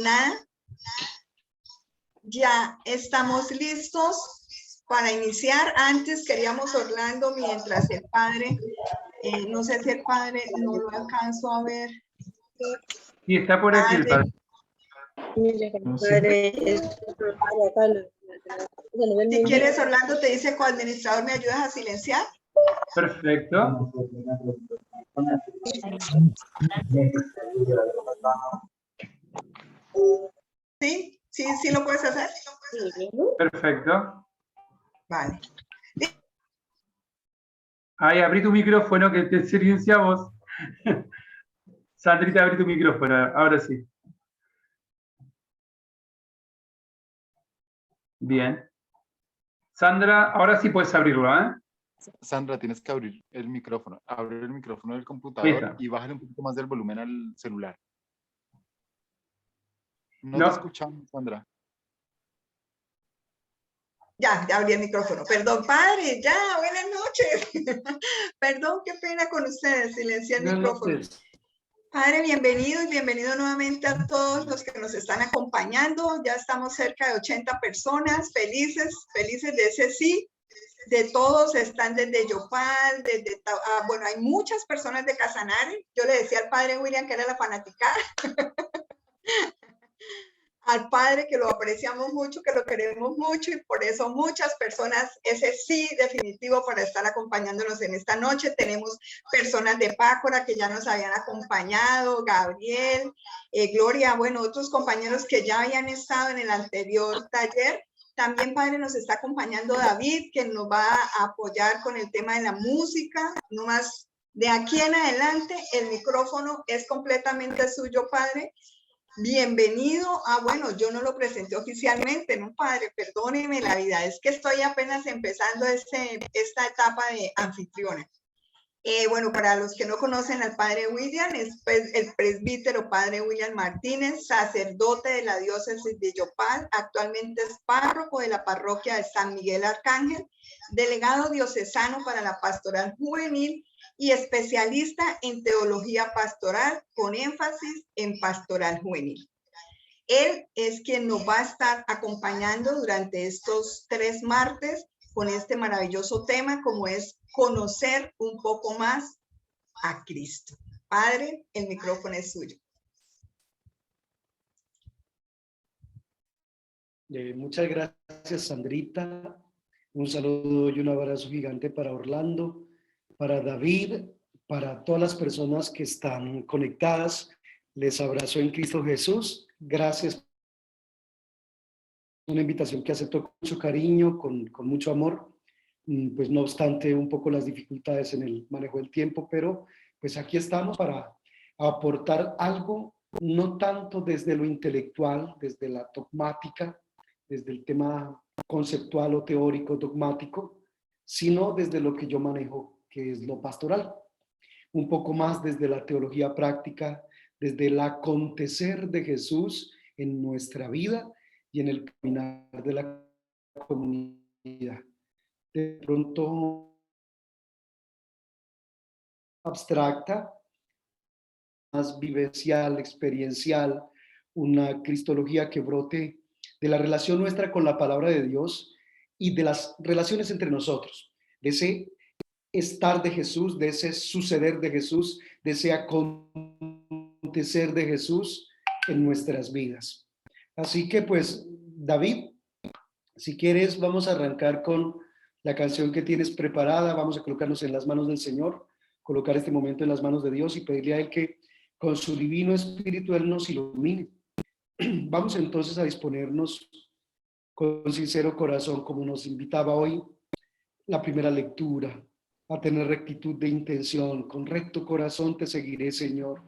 Nada, ya estamos listos para iniciar. Antes queríamos Orlando, mientras el padre, no sé si el padre no lo alcanzo a ver. Sí, está por aquí el padre. Si quieres, Orlando, te dice coadministrador, ¿me ayudas a silenciar? Perfecto. ¿Sí? ¿Sí lo puedes hacer? Perfecto. Vale. Ahí, abrí tu micrófono que te silenciamos. Sandrita, abrí tu micrófono, ahora sí. Bien. Sandra, ahora sí puedes abrirlo, ¿eh? Sandra, tienes que abrir el micrófono. Abre el micrófono del computador y bájale un poquito más del volumen al celular. No te escuchamos, Sandra. Ya abrí el micrófono. Perdón, padre, ya, buenas noches. Perdón, qué pena con ustedes, silencié el micrófono. Padre, bienvenido y bienvenido nuevamente a todos los que nos están acompañando. Ya estamos cerca de 80 personas, felices de ese sí. De todos, están desde Yopal, bueno, hay muchas personas de Casanare. Yo le decía al padre William que era la fanaticada. Al padre que lo apreciamos mucho, que lo queremos mucho y por eso muchas personas, ese sí definitivo para estar acompañándonos en esta noche. Tenemos personas de Pácora que ya nos habían acompañado, Gabriel, Gloria, bueno, otros compañeros que ya habían estado en el anterior taller. También, padre, nos está acompañando David, que nos va a apoyar con el tema de la música. No más, de aquí en adelante, el micrófono es completamente suyo, padre. Bienvenido. Bueno, yo no lo presenté oficialmente, ¿no, padre? Perdóneme la vida, es que estoy apenas empezando esta etapa de anfitriona. Bueno, para los que no conocen al padre William, es el presbítero padre William Martínez, sacerdote de la diócesis de Yopal, actualmente es párroco de la parroquia de San Miguel Arcángel, delegado diocesano para la pastoral juvenil y especialista en teología pastoral con énfasis en pastoral juvenil. Él es quien nos va a estar acompañando durante estos 3 martes con este maravilloso tema, como es conocer un poco más a Cristo. Padre, el micrófono es suyo. Muchas gracias, Sandrita. Un saludo y un abrazo gigante para Orlando, para David, para todas las personas que están conectadas. Les abrazo en Cristo Jesús. Gracias. Una invitación que acepto con mucho cariño, con mucho amor. Pues no obstante un poco las dificultades en el manejo del tiempo, pero pues aquí estamos para aportar algo, no tanto desde lo intelectual, desde la dogmática, desde el tema conceptual o teórico dogmático, sino desde lo que yo manejo, que es lo pastoral. Un poco más desde la teología práctica, desde el acontecer de Jesús en nuestra vida y en el caminar de la comunidad. De pronto abstracta, más vivencial, experiencial, una cristología que brote de la relación nuestra con la palabra de Dios y de las relaciones entre nosotros, de ese estar de Jesús, de ese suceder de Jesús, de ese acontecer de Jesús en nuestras vidas. Así que pues, David, si quieres, vamos a arrancar con la canción que tienes preparada. Vamos a colocarnos en las manos del Señor, colocar este momento en las manos de Dios y pedirle a Él que con su divino espíritu Él nos ilumine. Vamos entonces a disponernos con sincero corazón, como nos invitaba hoy la primera lectura, a tener rectitud de intención. Con recto corazón te seguiré, Señor.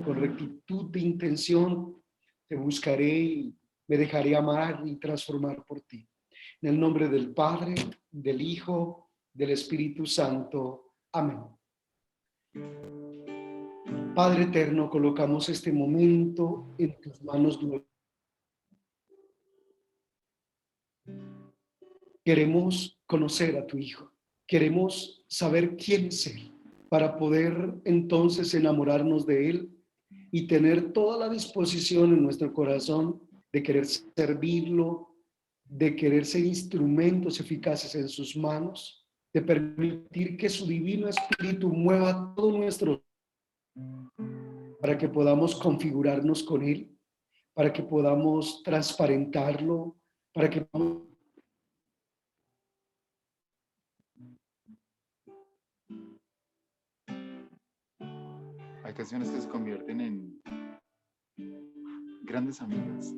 Con rectitud de intención te buscaré y me dejaré amar y transformar por ti. En el nombre del Padre, del Hijo, del Espíritu Santo. Amén. Padre eterno, colocamos este momento en tus manos. Queremos conocer a tu Hijo. Queremos saber quién es Él. para poder entonces enamorarnos de Él y tener toda la disposición en nuestro corazón de querer servirlo, de querer ser instrumentos eficaces en sus manos, de permitir que su divino espíritu mueva todo nuestro para que podamos configurarnos con Él, para que podamos transparentarlo, para que podamos... Hay canciones que se convierten en grandes amigas.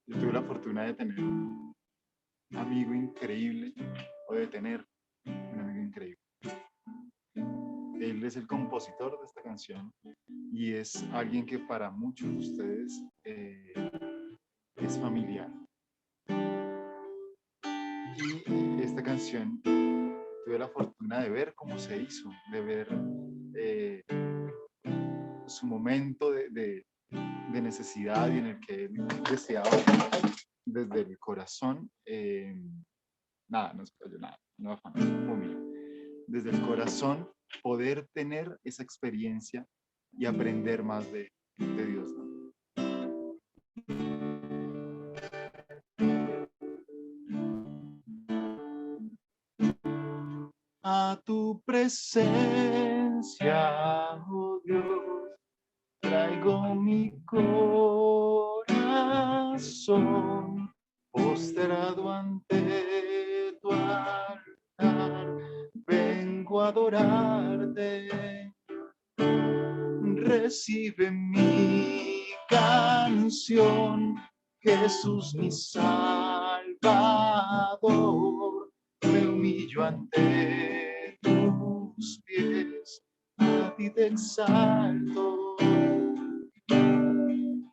Yo tuve la fortuna de tener un amigo increíble, o de tener un amigo increíble. Él es el compositor de esta canción y es alguien que para muchos de ustedes es familiar. Y esta canción tuve la fortuna de ver cómo se hizo, de ver su momento de necesidad y en el que él deseaba desde el corazón, nada, no afano, como mío, desde el corazón poder tener esa experiencia y aprender más de Dios, ¿no? A tu presencia, oh Dios, traigo mi corazón postrado ante tu altar. Vengo a adorarte. Recibe mi canción, Jesús mi Salvador. Me humillo ante tus pies, a ti te exalto,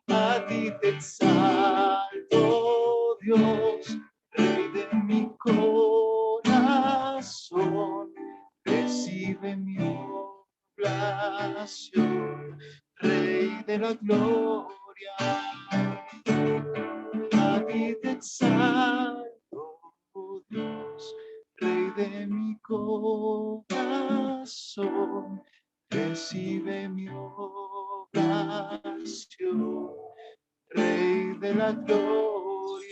a ti te exalto, Dios, Rey de mi corazón. Recibe mi oblación, Rey de la gloria, a ti te exalto, oh Dios, Rey de mi corazón. Recibe mi oblación, Rey de la gloria.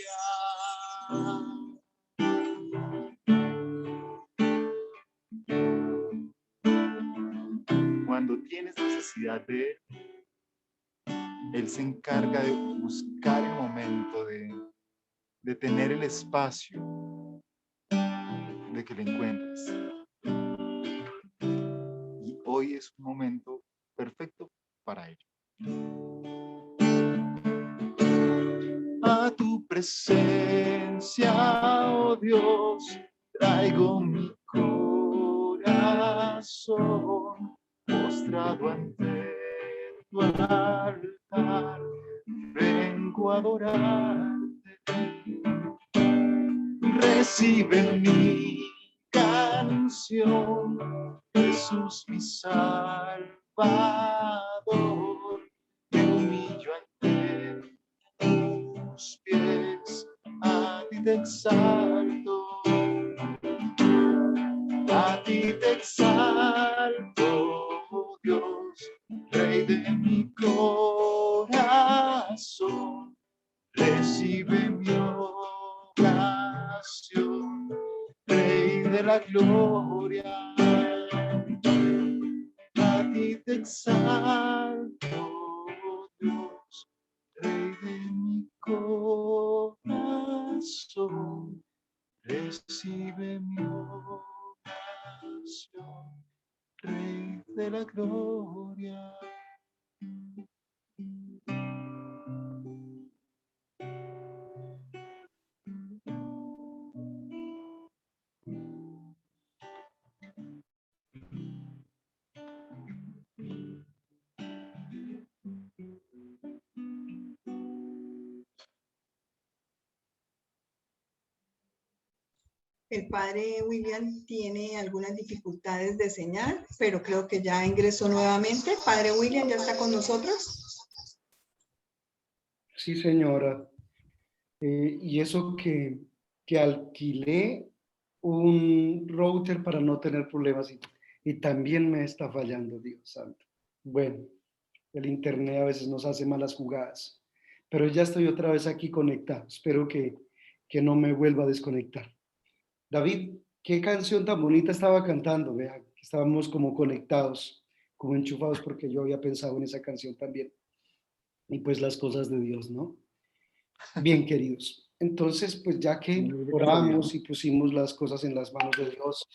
Cuando tienes necesidad de Él, Él se encarga de buscar el momento, de tener el espacio, de que le encuentres. Y hoy es un momento perfecto para ello. A tu presencia, oh Dios, traigo mi corazón postrado ante tu altar. Vengo a adorarte. Recibe mi canción, Jesús mi Salvador. Me humillo ante tus pies, a ti te exalto, a ti te exalto, oh Dios, Rey de mi corazón. Recibe mi oración, Rey de la gloria, a ti te exalto, Dios, Rey de mi corazón. Recibe mi oración, Rey de la gloria. El padre William tiene algunas dificultades de señal, pero creo que ya ingresó nuevamente. Padre William, ¿ya está con nosotros? Sí, señora. Y eso que alquilé un router para no tener problemas y también me está fallando, Dios santo. Bueno, el internet a veces nos hace malas jugadas, pero ya estoy otra vez aquí conectado. Espero que no me vuelva a desconectar. David, qué canción tan bonita estaba cantando, vea, que estábamos como conectados, como enchufados, porque yo había pensado en esa canción también. Y pues las cosas de Dios, ¿no? Bien, queridos. Entonces, pues ya que oramos y pusimos las cosas en las manos de Dios,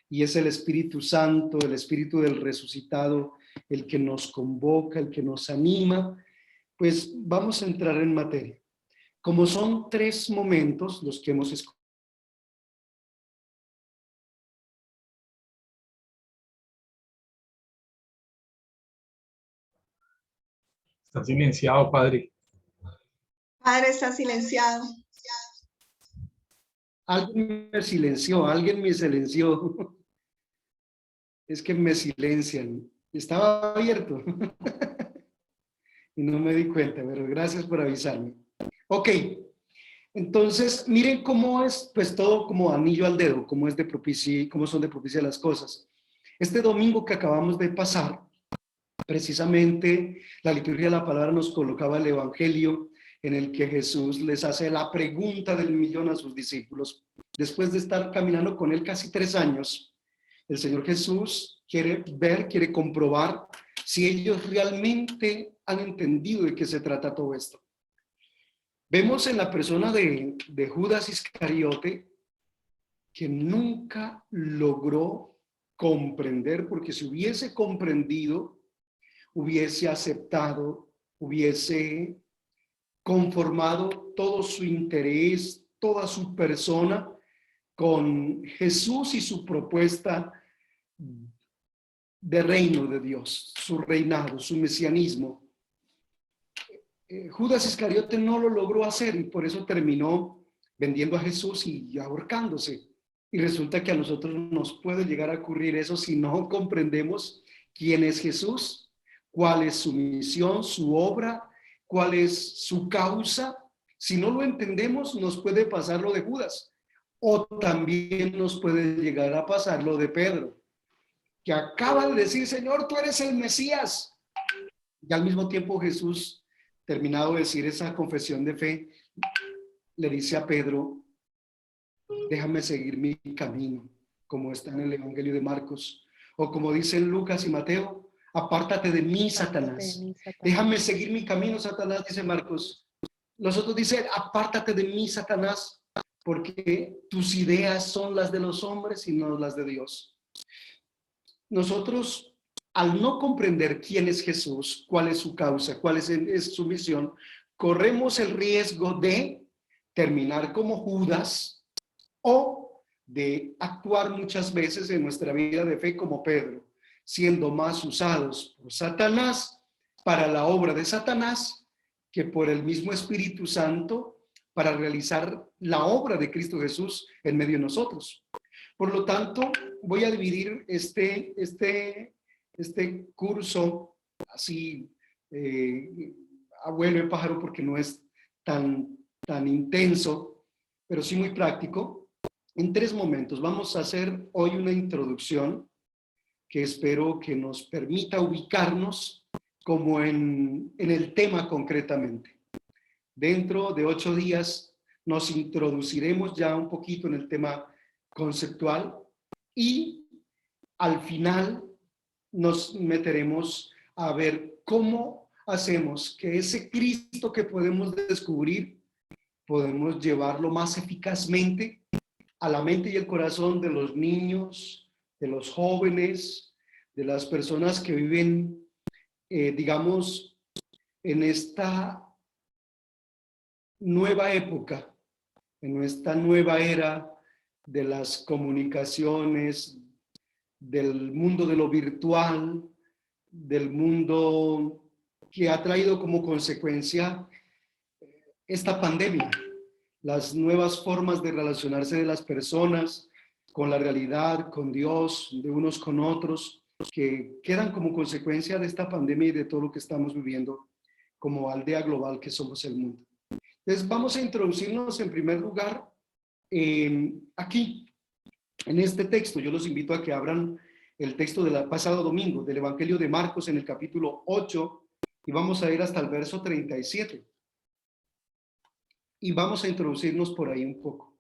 y es el Espíritu Santo, el Espíritu del resucitado, el que nos convoca, el que nos anima, pues vamos a entrar en materia. Como son 3 momentos los que hemos escogido, Está silenciado, padre. Padre, está silenciado. alguien me silenció. Es que me silencian. Estaba abierto y no me di cuenta, pero gracias por avisarme. Ok, entonces miren cómo es pues todo como anillo al dedo, cómo es de propicia, cómo son de propicia las cosas. Este domingo que acabamos de pasar, precisamente la liturgia de la palabra nos colocaba el evangelio en el que Jesús les hace la pregunta del millón a sus discípulos. Después de estar caminando con él casi 3 años, el Señor Jesús quiere comprobar si ellos realmente han entendido de qué se trata todo esto. Vemos en la persona de Judas Iscariote que nunca logró comprender, porque si hubiese comprendido, hubiese aceptado, hubiese conformado todo su interés, toda su persona con Jesús y su propuesta de reino de Dios, su reinado, su mesianismo. Judas Iscariote no lo logró hacer y por eso terminó vendiendo a Jesús y ahorcándose. Y resulta que a nosotros nos puede llegar a ocurrir eso si no comprendemos quién es Jesús, cuál es su misión, su obra, cuál es su causa. Si no lo entendemos, nos puede pasar lo de Judas. O también nos puede llegar a pasar lo de Pedro, que acaba de decir, Señor, tú eres el Mesías. Y al mismo tiempo Jesús, terminado de decir esa confesión de fe, le dice a Pedro, déjame seguir mi camino, como está en el Evangelio de Marcos. O como dicen Lucas y Mateo, apártate de mí, Satanás. Déjame seguir mi camino, Satanás, dice Marcos. Los otros dicen, apártate de mí, Satanás, porque tus ideas son las de los hombres y no las de Dios. Nosotros, al no comprender quién es Jesús, cuál es su causa, cuál es su misión, corremos el riesgo de terminar como Judas o de actuar muchas veces en nuestra vida de fe como Pedro, siendo más usados por Satanás para la obra de Satanás que por el mismo Espíritu Santo para realizar la obra de Cristo Jesús en medio de nosotros. Por lo tanto, voy a dividir este curso así, abuelo de pájaro, porque no es tan intenso, pero sí muy práctico, en 3 momentos. Vamos a hacer hoy una introducción que espero que nos permita ubicarnos como en el tema concretamente. Dentro de 8 días nos introduciremos ya un poquito en el tema conceptual y al final nos meteremos a ver cómo hacemos que ese Cristo que podemos descubrir, podemos llevarlo más eficazmente a la mente y el corazón de los niños, de los jóvenes, de las personas que viven, digamos, en esta nueva época, en esta nueva era de las comunicaciones, del mundo de lo virtual, del mundo que ha traído como consecuencia esta pandemia, las nuevas formas de relacionarse de las personas con la realidad, con Dios, de unos con otros, que quedan como consecuencia de esta pandemia y de todo lo que estamos viviendo como aldea global que somos el mundo. Entonces vamos a introducirnos en primer lugar aquí, en este texto, yo los invito a que abran el texto del pasado domingo, del Evangelio de Marcos en el capítulo 8, y vamos a ir hasta el verso 37. Y vamos a introducirnos por ahí un poco.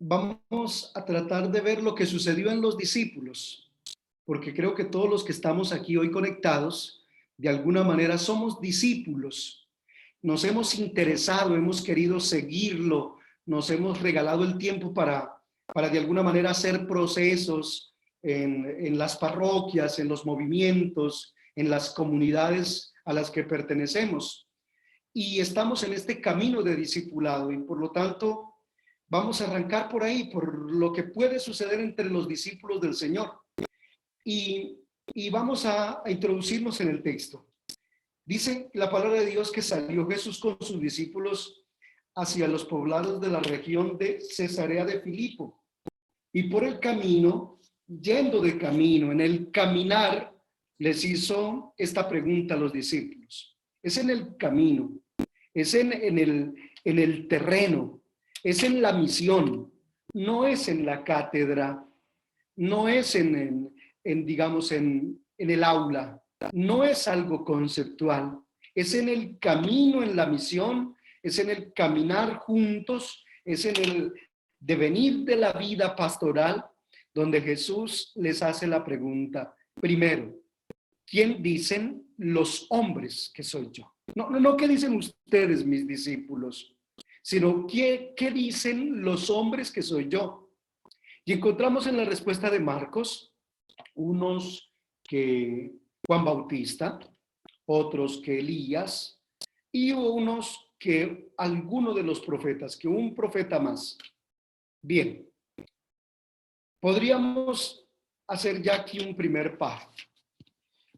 Vamos a tratar de ver lo que sucedió en los discípulos, porque creo que todos los que estamos aquí hoy conectados, de alguna manera somos discípulos. Nos hemos interesado, hemos querido seguirlo, nos hemos regalado el tiempo para de alguna manera hacer procesos en las parroquias, en los movimientos, en las comunidades a las que pertenecemos. Y estamos en este camino de discipulado y por lo tanto vamos a arrancar por ahí, por lo que puede suceder entre los discípulos del Señor. Y vamos a introducirnos en el texto. Dice la palabra de Dios que salió Jesús con sus discípulos hacia los poblados de la región de Cesarea de Filipo. Y por el camino, yendo de camino, en el caminar, les hizo esta pregunta a los discípulos. Es en el camino, es en el terreno, es en la misión, no es en la cátedra, no es digamos, en el aula, no es algo conceptual, es en el camino, en la misión, es en el caminar juntos, es en el devenir de la vida pastoral, donde Jesús les hace la pregunta, primero, ¿quién dicen los hombres que soy yo? No, ¿qué dicen ustedes, mis discípulos? Sino, ¿qué dicen los hombres que soy yo? Y encontramos en la respuesta de Marcos, unos que Juan Bautista, otros que Elías, y unos que alguno de los profetas, que un profeta más. Bien, podríamos hacer ya aquí un primer par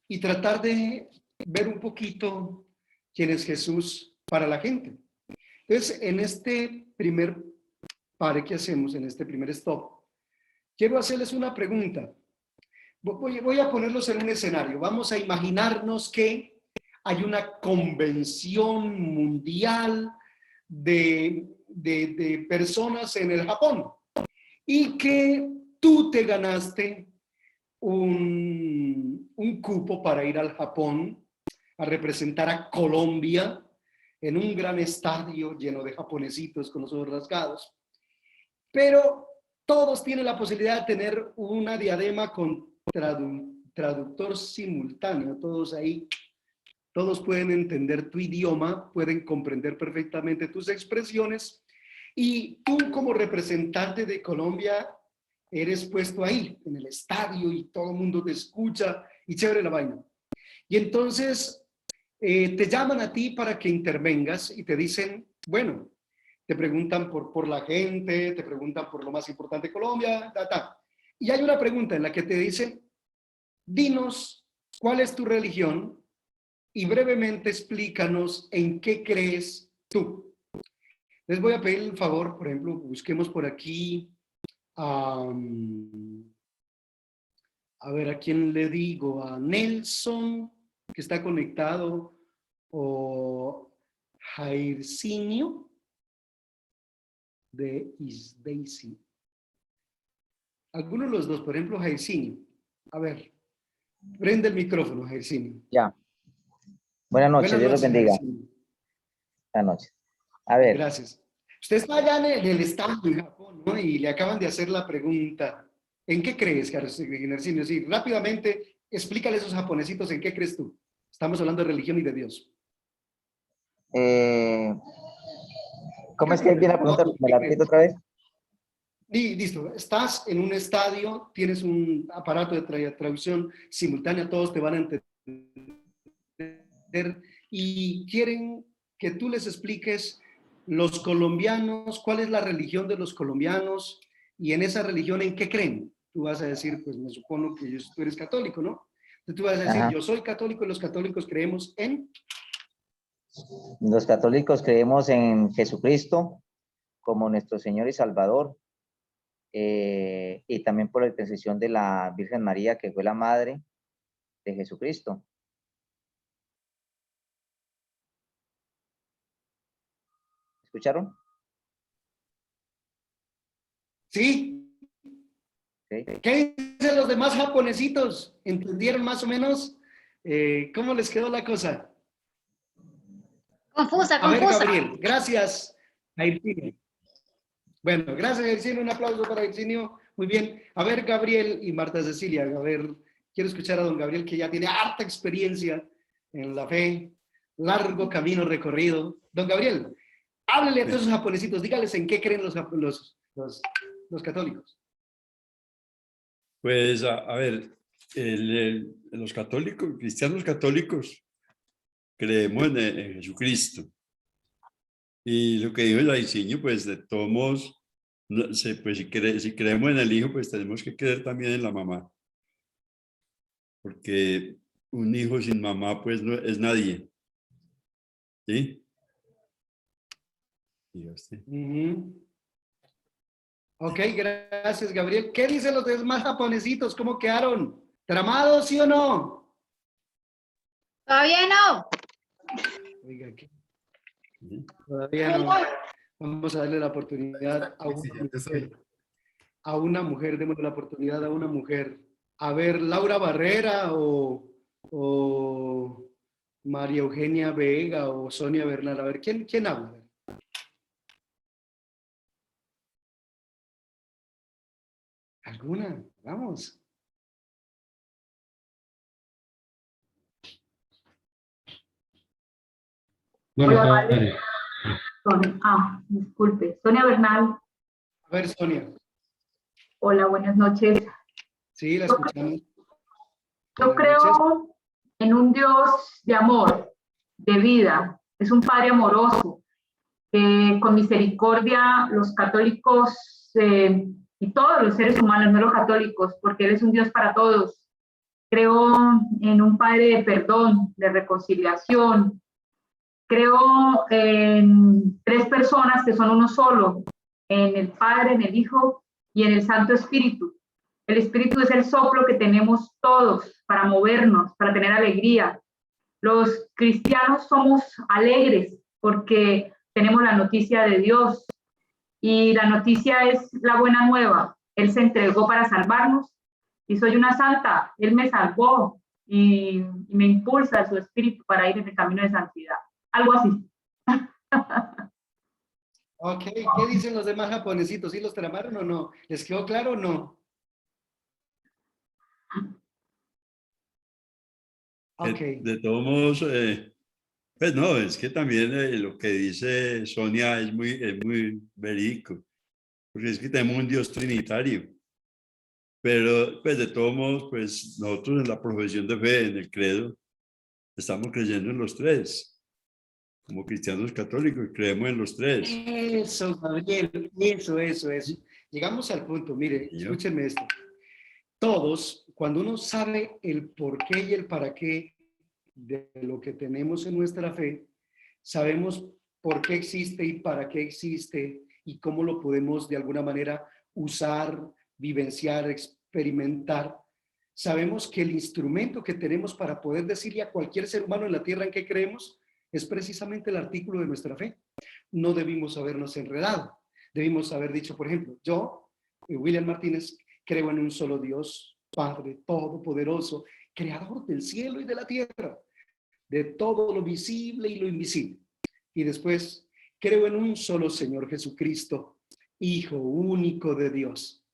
y tratar de ver un poquito quién es Jesús para la gente. Entonces, en este primer par que hacemos, en este primer stop, quiero hacerles una pregunta. Voy a ponerlos en un escenario. Vamos a imaginarnos que hay una convención mundial de personas en el Japón y que tú te ganaste un cupo para ir al Japón a representar a Colombia en un gran estadio lleno de japonesitos con los ojos rasgados. Pero todos tienen la posibilidad de tener una diadema con traductor simultáneo. Todos ahí, todos pueden entender tu idioma, pueden comprender perfectamente tus expresiones y tú como representante de Colombia eres puesto ahí en el estadio y todo el mundo te escucha y chévere la vaina. Y entonces te llaman a ti para que intervengas y te dicen, bueno, te preguntan por la gente, te preguntan por lo más importante de Colombia, y hay una pregunta en la que te dicen, dinos cuál es tu religión y brevemente explícanos en qué crees tú. Les voy a pedir el favor, por ejemplo, busquemos por aquí, a ver a quién le digo, a Nelson, que está conectado, o Jairzinho de Isdaisy. Alguno de los dos, por ejemplo, Jairzinho. A ver, prende el micrófono, Jairzinho. Ya. Buenas noches, Dios los bendiga. Jairzinho. Buenas noches. A ver. Gracias. Usted está allá en el estado en Japón, ¿no? Y le acaban de hacer la pregunta, ¿en qué crees, Jairzinho? Sí, rápidamente, explícale a esos japonesitos en qué crees tú. Estamos hablando de religión y de Dios. ¿Cómo es que viene la pregunta? ¿Me la repito otra vez? Y listo, estás en un estadio, tienes un aparato de traducción simultánea, todos te van a entender y quieren que tú les expliques los colombianos, cuál es la religión de los colombianos y en esa religión en qué creen. Tú vas a decir, pues me supongo que tú eres católico, ¿no? Entonces tú vas a decir, yo soy católico y los católicos creemos en... Los católicos creemos en Jesucristo como nuestro Señor y Salvador. Y también por la intercesión de la Virgen María, que fue la madre de Jesucristo. ¿Escucharon? Sí. Sí. ¿Qué dicen los demás japonesitos? ¿Entendieron más o menos? ¿Cómo les quedó la cosa? Confusa, A ver, confusa. Gabriel, gracias a Virginio. Bueno, gracias, Virginio. Un aplauso para Virginio. Muy bien. A ver, Gabriel y Marta Cecilia. A ver, quiero escuchar a don Gabriel, que ya tiene harta experiencia en la fe, largo camino recorrido. Don Gabriel, háblele a todos esos japonesitos. Dígales en qué creen los católicos. Pues, a ver, los católicos, cristianos católicos, creemos en Jesucristo. Y lo que dijo el Aicinho, pues de todos modos, no sé, pues si creemos en el Hijo, pues tenemos que creer también en la mamá. Porque un hijo sin mamá, pues no es nadie. ¿Sí? Diga usted. Ok, gracias, Gabriel. ¿Qué dicen los demás japonesitos? ¿Cómo quedaron? ¿Tramados, sí o no? Todavía no. Oiga, ¿qué? ¿Sí? Todavía no. Vamos a darle la oportunidad a una mujer, démosle la oportunidad a una mujer. A ver, Laura Barrera o María Eugenia Vega o Sonia Bernal. A ver, ¿quién habla? ¿Alguna? Vamos. Hola, vale. Disculpe. Sonia Bernal. A ver, Sonia. Hola, buenas noches. Sí, la escuchamos. Yo creo en un Dios de amor, de vida. Es un Padre amoroso, que con misericordia los católicos y todos los seres humanos, no los católicos, porque Él es un Dios para todos. Creo en un Padre de perdón, de reconciliación. Creo en tres personas que son uno solo, en el Padre, en el Hijo y en el Santo Espíritu. El Espíritu es el soplo que tenemos todos para movernos, para tener alegría. Los cristianos somos alegres porque tenemos la noticia de Dios y la noticia es la buena nueva. Él se entregó para salvarnos y soy una santa. Él me salvó y me impulsa su espíritu para ir en el camino de santidad. Algo así. Ok, ¿qué dicen los demás japonesitos? ¿Sí los tramaron o no? ¿Les quedó claro o no? Ok. De todos modos, pues no, es que también lo que dice Sonia es muy verídico, porque es que tenemos un Dios trinitario, pero pues de todos modos, pues nosotros en la profesión de fe, en el credo, estamos creyendo en los tres, como cristianos católicos, creemos en los tres. Eso, Gabriel, eso. Llegamos al punto, mire, escúchenme esto. Todos, cuando uno sabe el por qué y el para qué de lo que tenemos en nuestra fe, sabemos por qué existe y para qué existe y cómo lo podemos de alguna manera usar, vivenciar, experimentar. Sabemos que el instrumento que tenemos para poder decirle a cualquier ser humano en la tierra en que creemos es precisamente el artículo de nuestra fe. No debimos habernos enredado. Debimos haber dicho, por ejemplo, yo, William Martínez, creo en un solo Dios, Padre Todopoderoso, creador del cielo y de la tierra, de todo lo visible y lo invisible. Y después, creo en un solo Señor Jesucristo, Hijo único de Dios,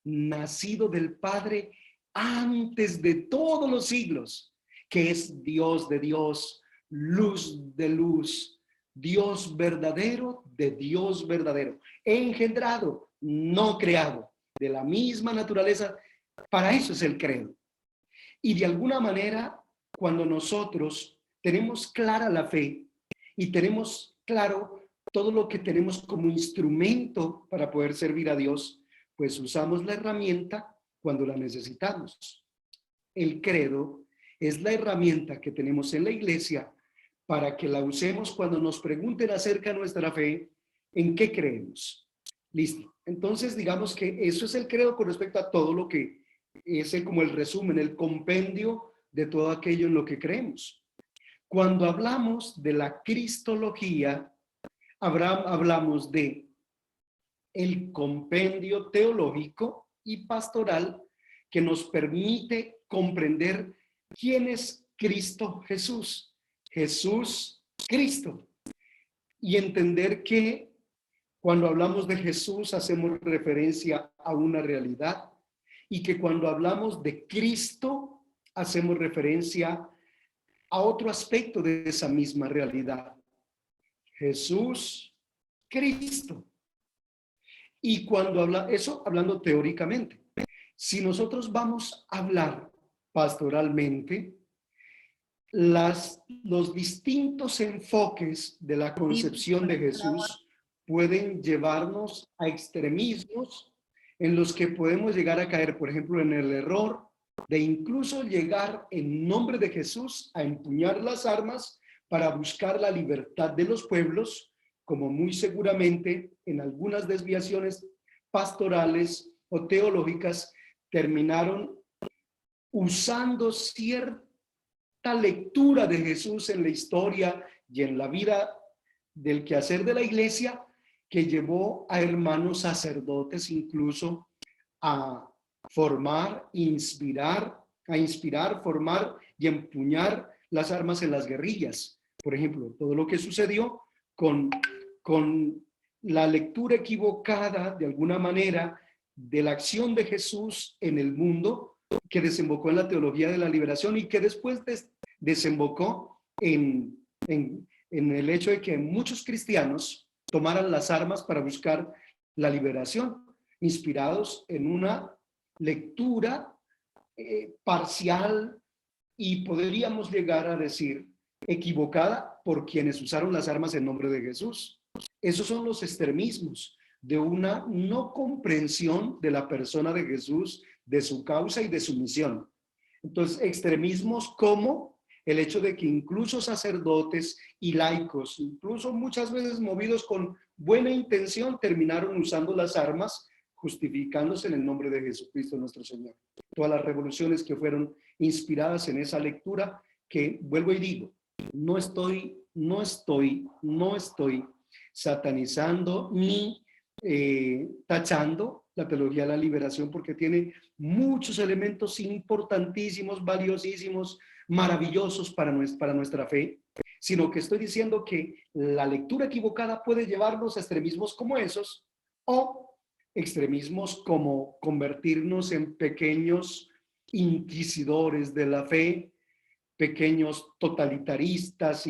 nacido del Padre antes de todos los siglos, que es Dios de Dios, luz de luz, Dios verdadero de Dios verdadero, engendrado, no creado, de la misma naturaleza. Para eso es el credo. Y de alguna manera, cuando nosotros tenemos clara la fe y tenemos claro todo lo que tenemos como instrumento para poder servir a Dios, pues usamos la herramienta cuando la necesitamos. El credo es la herramienta que tenemos en la iglesia para que la usemos cuando nos pregunten acerca de nuestra fe, ¿en qué creemos? Listo. Entonces, digamos que eso es el credo con respecto a todo lo que es como el resumen, el compendio de todo aquello en lo que creemos. Cuando hablamos de la cristología, hablamos de el compendio teológico y pastoral que nos permite comprender quién es Cristo Jesús. Jesús Cristo. Y entender que cuando hablamos de Jesús hacemos referencia a una realidad y que cuando hablamos de Cristo hacemos referencia a otro aspecto de esa misma realidad. Jesús Cristo. Y cuando habla eso, hablando teóricamente, si nosotros vamos a hablar pastoralmente, los distintos enfoques de la concepción de Jesús pueden llevarnos a extremismos en los que podemos llegar a caer, por ejemplo, en el error de incluso llegar en nombre de Jesús a empuñar las armas para buscar la libertad de los pueblos, como muy seguramente en algunas desviaciones pastorales o teológicas terminaron usando cierta lectura de Jesús en la historia y en la vida del quehacer de la iglesia, que llevó a hermanos sacerdotes incluso a formar, inspirar, formar y empuñar las armas en las guerrillas. Por ejemplo, todo lo que sucedió con la lectura equivocada, de alguna manera, de la acción de Jesús en el mundo, que desembocó en la teología de la liberación y que después desembocó en el hecho de que muchos cristianos tomaran las armas para buscar la liberación, inspirados en una lectura parcial y podríamos llegar a decir equivocada por quienes usaron las armas en nombre de Jesús. Esos son los extremismos de una no comprensión de la persona de Jesús, de su causa y de su misión. Entonces, extremismos como el hecho de que incluso sacerdotes y laicos, incluso muchas veces movidos con buena intención, terminaron usando las armas, justificándose en el nombre de Jesucristo nuestro Señor. Todas las revoluciones que fueron inspiradas en esa lectura, que vuelvo y digo, no estoy satanizando ni tachando la teología de la liberación, porque tiene muchos elementos importantísimos, valiosísimos, maravillosos para nuestra fe, sino que estoy diciendo que la lectura equivocada puede llevarnos a extremismos como esos, o extremismos como convertirnos en pequeños inquisidores de la fe, pequeños totalitaristas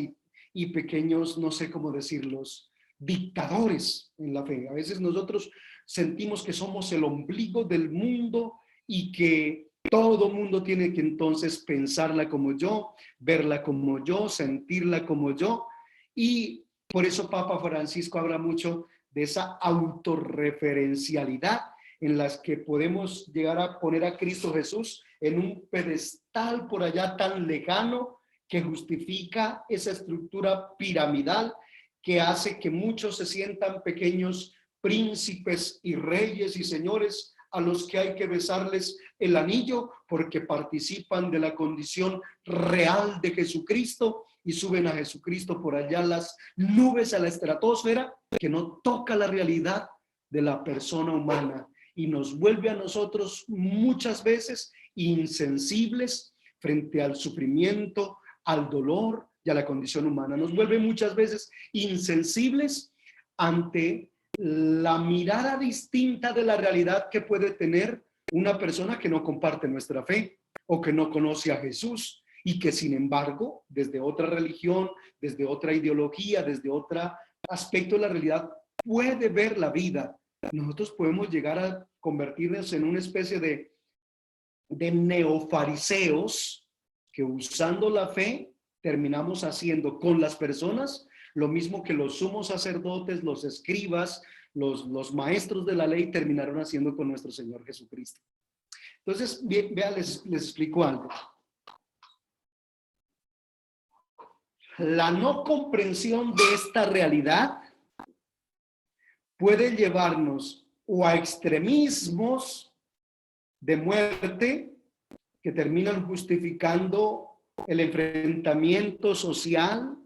y pequeños, no sé cómo decirlos, dictadores en la fe. A veces nosotros sentimos que somos el ombligo del mundo y que todo mundo tiene que entonces pensarla como yo, verla como yo, sentirla como yo. Y por eso Papa Francisco habla mucho de esa autorreferencialidad en las que podemos llegar a poner a Cristo Jesús en un pedestal por allá tan lejano que justifica esa estructura piramidal que hace que muchos se sientan pequeños príncipes y reyes y señores a los que hay que besarles el anillo porque participan de la condición real de Jesucristo y suben a Jesucristo por allá las nubes a la estratosfera, que no toca la realidad de la persona humana y nos vuelve a nosotros muchas veces insensibles frente al sufrimiento, al dolor y a la condición humana. Nos vuelve muchas veces insensibles ante la mirada distinta de la realidad que puede tener una persona que no comparte nuestra fe o que no conoce a Jesús y que sin embargo desde otra religión, desde otra ideología, desde otro aspecto de la realidad puede ver la vida. Nosotros podemos llegar a convertirnos en una especie de neofariseos que usando la fe terminamos haciendo con las personas lo mismo que los sumos sacerdotes, los escribas, los maestros de la ley terminaron haciendo con nuestro Señor Jesucristo. Entonces, vean, les explico algo. La no comprensión de esta realidad puede llevarnos o a extremismos de muerte que terminan justificando el enfrentamiento social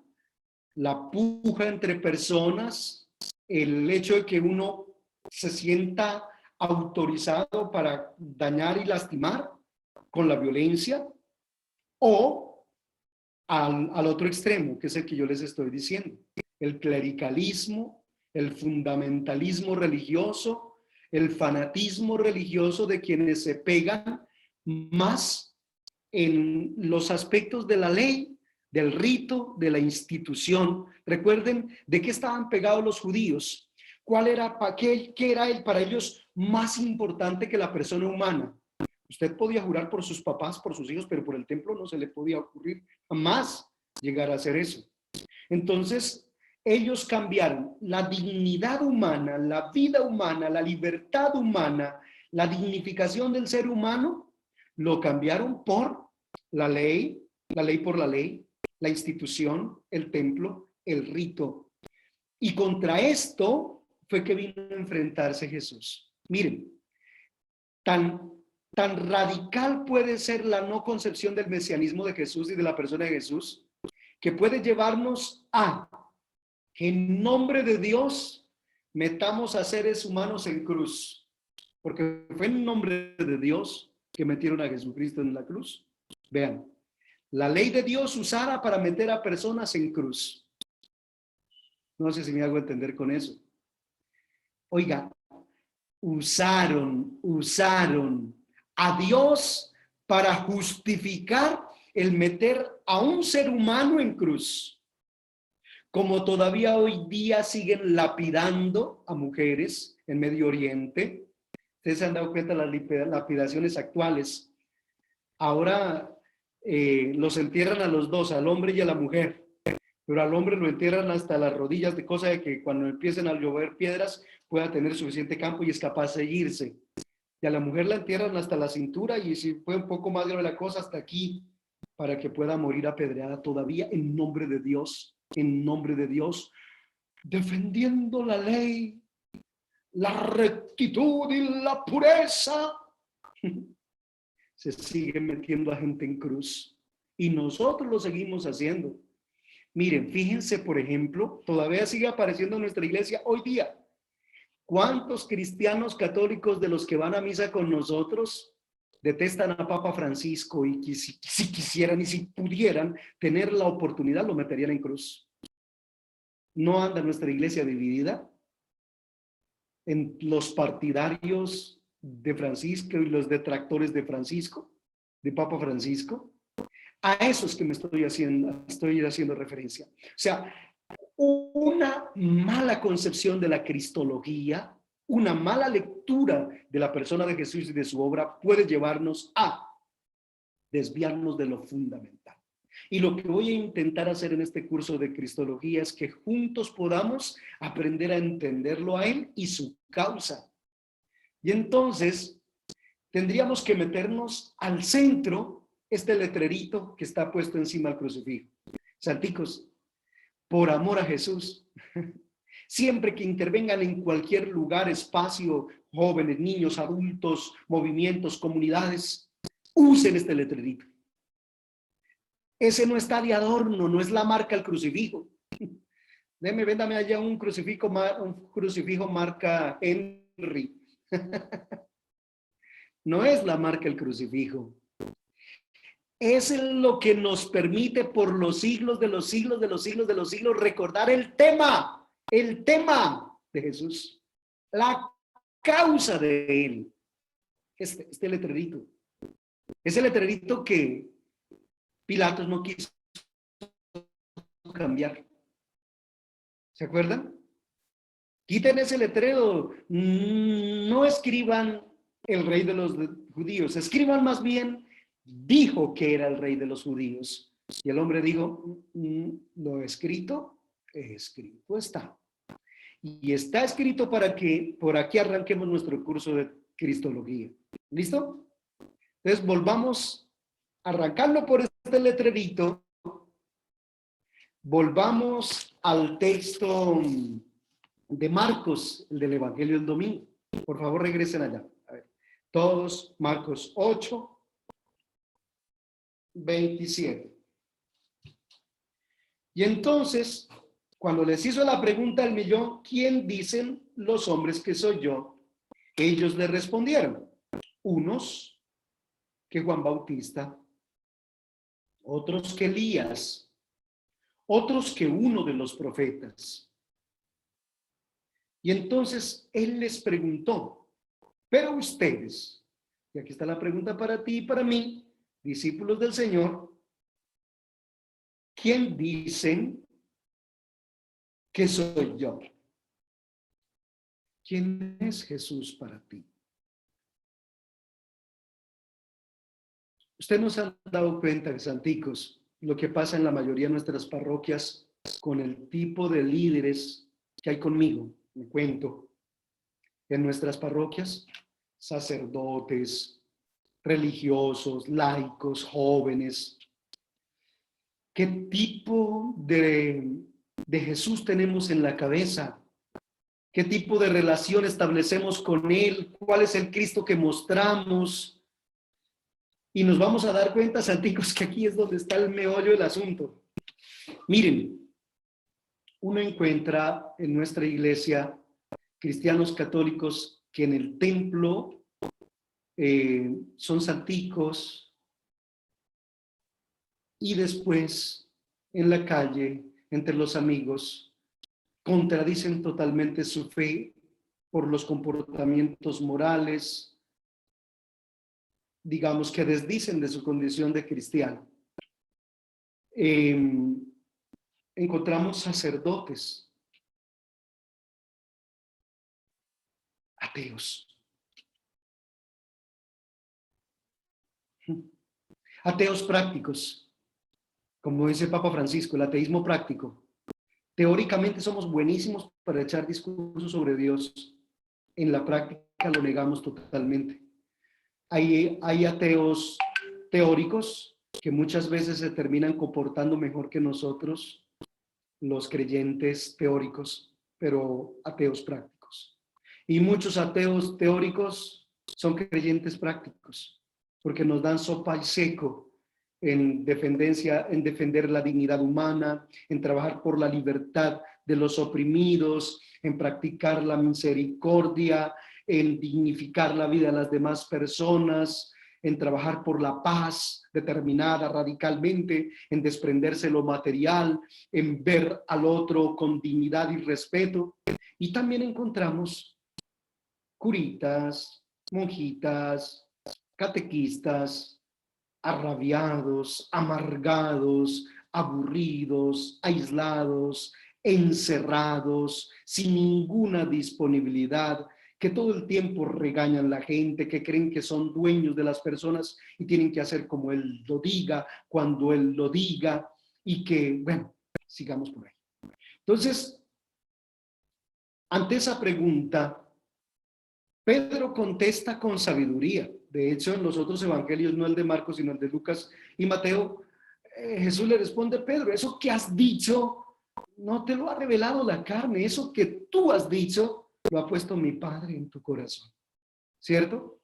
la puja entre personas, el hecho de que uno se sienta autorizado para dañar y lastimar con la violencia, o al otro extremo, que es el que yo les estoy diciendo, el clericalismo, el fundamentalismo religioso, el fanatismo religioso de quienes se pegan más en los aspectos de la ley, del rito, de la institución. Recuerden de qué estaban pegados los judíos. ¿Cuál era, qué era para ellos más importante que la persona humana? Usted podía jurar por sus papás, por sus hijos, pero por el templo no se le podía ocurrir jamás llegar a hacer eso. Entonces, ellos cambiaron la dignidad humana, la vida humana, la libertad humana, la dignificación del ser humano, lo cambiaron por la ley por la ley, la institución, el templo, el rito. Y contra esto fue que vino a enfrentarse Jesús. Miren, tan radical puede ser la no concepción del mesianismo de Jesús y de la persona de Jesús, que puede llevarnos a que en nombre de Dios metamos a seres humanos en cruz, porque fue en nombre de Dios que metieron a Jesucristo en la cruz. Vean, la ley de Dios usada para meter a personas en cruz. No sé si me hago entender con eso. Oiga, usaron a Dios para justificar el meter a un ser humano en cruz. Como todavía hoy día siguen lapidando a mujeres en Medio Oriente. Ustedes se han dado cuenta de las lapidaciones actuales. Ahora los entierran a los dos, al hombre y a la mujer. Pero al hombre lo entierran hasta las rodillas, de cosa de que cuando empiecen a llover piedras pueda tener suficiente campo y es capaz de irse. Y a la mujer la entierran hasta la cintura y si fue un poco más grave la cosa, hasta aquí, para que pueda morir apedreada todavía en nombre de Dios, defendiendo la ley, la rectitud y la pureza. Se sigue metiendo a gente en cruz y nosotros lo seguimos haciendo. Miren, fíjense, por ejemplo, todavía sigue apareciendo en nuestra iglesia hoy día. ¿Cuántos cristianos católicos de los que van a misa con nosotros detestan a Papa Francisco y si quisieran y si pudieran tener la oportunidad lo meterían en cruz? ¿No anda nuestra iglesia dividida en los partidarios de Francisco y los detractores de Francisco, de Papa Francisco? A esos que me estoy haciendo referencia. O sea, una mala concepción de la cristología, una mala lectura de la persona de Jesús y de su obra puede llevarnos a desviarnos de lo fundamental. Y lo que voy a intentar hacer en este curso de cristología es que juntos podamos aprender a entenderlo a él y su causa. Y entonces tendríamos que meternos al centro, este letrerito que está puesto encima del crucifijo. Santicos, por amor a Jesús, siempre que intervengan en cualquier lugar, espacio, jóvenes, niños, adultos, movimientos, comunidades, usen este letrerito. Ese no está de adorno, no es la marca del crucifijo. Véndame allá un crucifijo marca Henry. No es la marca del crucifijo. Es lo que nos permite por los siglos de los siglos de los siglos de los siglos recordar el tema de Jesús, la causa de él. Este letrerito. Ese letrerito que Pilatos no quiso cambiar. ¿Se acuerdan? Quiten ese letrero. No escriban el rey de los judíos. Escriban más bien, dijo que era el rey de los judíos. Y el hombre dijo, lo escrito está. Y está escrito para que por aquí arranquemos nuestro curso de cristología. ¿Listo? Entonces volvamos, arrancando por este letrerito, volvamos al texto de Marcos, el del Evangelio del domingo. Por favor, regresen allá. A ver, todos, Marcos 8, 27. Y entonces, Cuando les hizo la pregunta al millón, ¿quién dicen los hombres que soy yo? Ellos le respondieron, unos que Juan Bautista, otros que Elías, otros que uno de los profetas. Y entonces él les preguntó, pero ustedes, y aquí está la pregunta para ti y para mí, discípulos del Señor, ¿quién dicen que soy yo? ¿Quién es Jesús para ti? Usted nos ha dado cuenta, santicos, lo que pasa en la mayoría de nuestras parroquias con el tipo de líderes que hay conmigo. Me cuento, en nuestras parroquias, sacerdotes, religiosos, laicos, jóvenes. ¿Qué tipo de Jesús tenemos en la cabeza? ¿Qué tipo de relación establecemos con Él? ¿Cuál es el Cristo que mostramos? Y nos vamos a dar cuenta, santicos, que aquí es donde está el meollo del asunto. Miren, uno encuentra en nuestra iglesia cristianos católicos que en el templo son santicos y después en la calle, entre los amigos, contradicen totalmente su fe por los comportamientos morales, digamos, que desdicen de su condición de cristiano. Encontramos sacerdotes ateos. Ateos prácticos, como dice el Papa Francisco, el ateísmo práctico. Teóricamente somos buenísimos para echar discursos sobre Dios. En la práctica lo negamos totalmente. Hay ateos teóricos que muchas veces se terminan comportando mejor que nosotros, los creyentes teóricos, pero ateos prácticos. Y muchos ateos teóricos son creyentes prácticos, porque nos dan sopa y seco en defender la dignidad humana, en trabajar por la libertad de los oprimidos, en practicar la misericordia, en dignificar la vida de las demás personas, en trabajar por la paz determinada radicalmente, en desprenderse lo material, en ver al otro con dignidad y respeto. Y también encontramos curitas, monjitas, catequistas, arrabiados, amargados, aburridos, aislados, encerrados, sin ninguna disponibilidad, que todo el tiempo regañan a la gente, que creen que son dueños de las personas y tienen que hacer como él lo diga, cuando él lo diga, y que, bueno, sigamos por ahí. Entonces, ante esa pregunta, Pedro contesta con sabiduría. De hecho, en los otros evangelios, no el de Marcos, sino el de Lucas y Mateo, Jesús le responde, Pedro, eso que has dicho no te lo ha revelado la carne, eso que tú has dicho lo ha puesto mi Padre en tu corazón. ¿Cierto?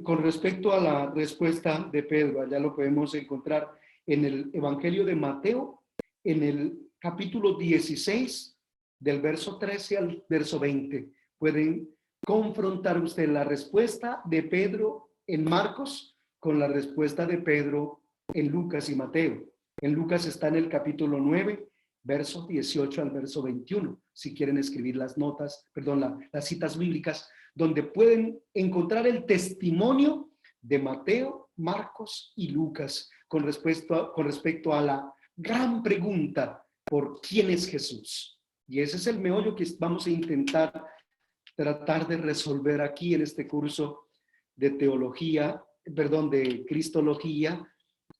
Con respecto a la respuesta de Pedro, allá lo podemos encontrar en el Evangelio de Mateo, en el capítulo 16, del verso 13 al verso 20. Pueden confrontar usted la respuesta de Pedro en Marcos con la respuesta de Pedro en Lucas y Mateo. En Lucas está en el capítulo 9, verso 18 al verso 21, si quieren escribir las notas, perdón, las citas bíblicas, donde pueden encontrar el testimonio de Mateo, Marcos y Lucas con respecto a la gran pregunta por quién es Jesús. Y ese es el meollo que vamos a intentar tratar de resolver aquí en este curso de teología, perdón, de cristología,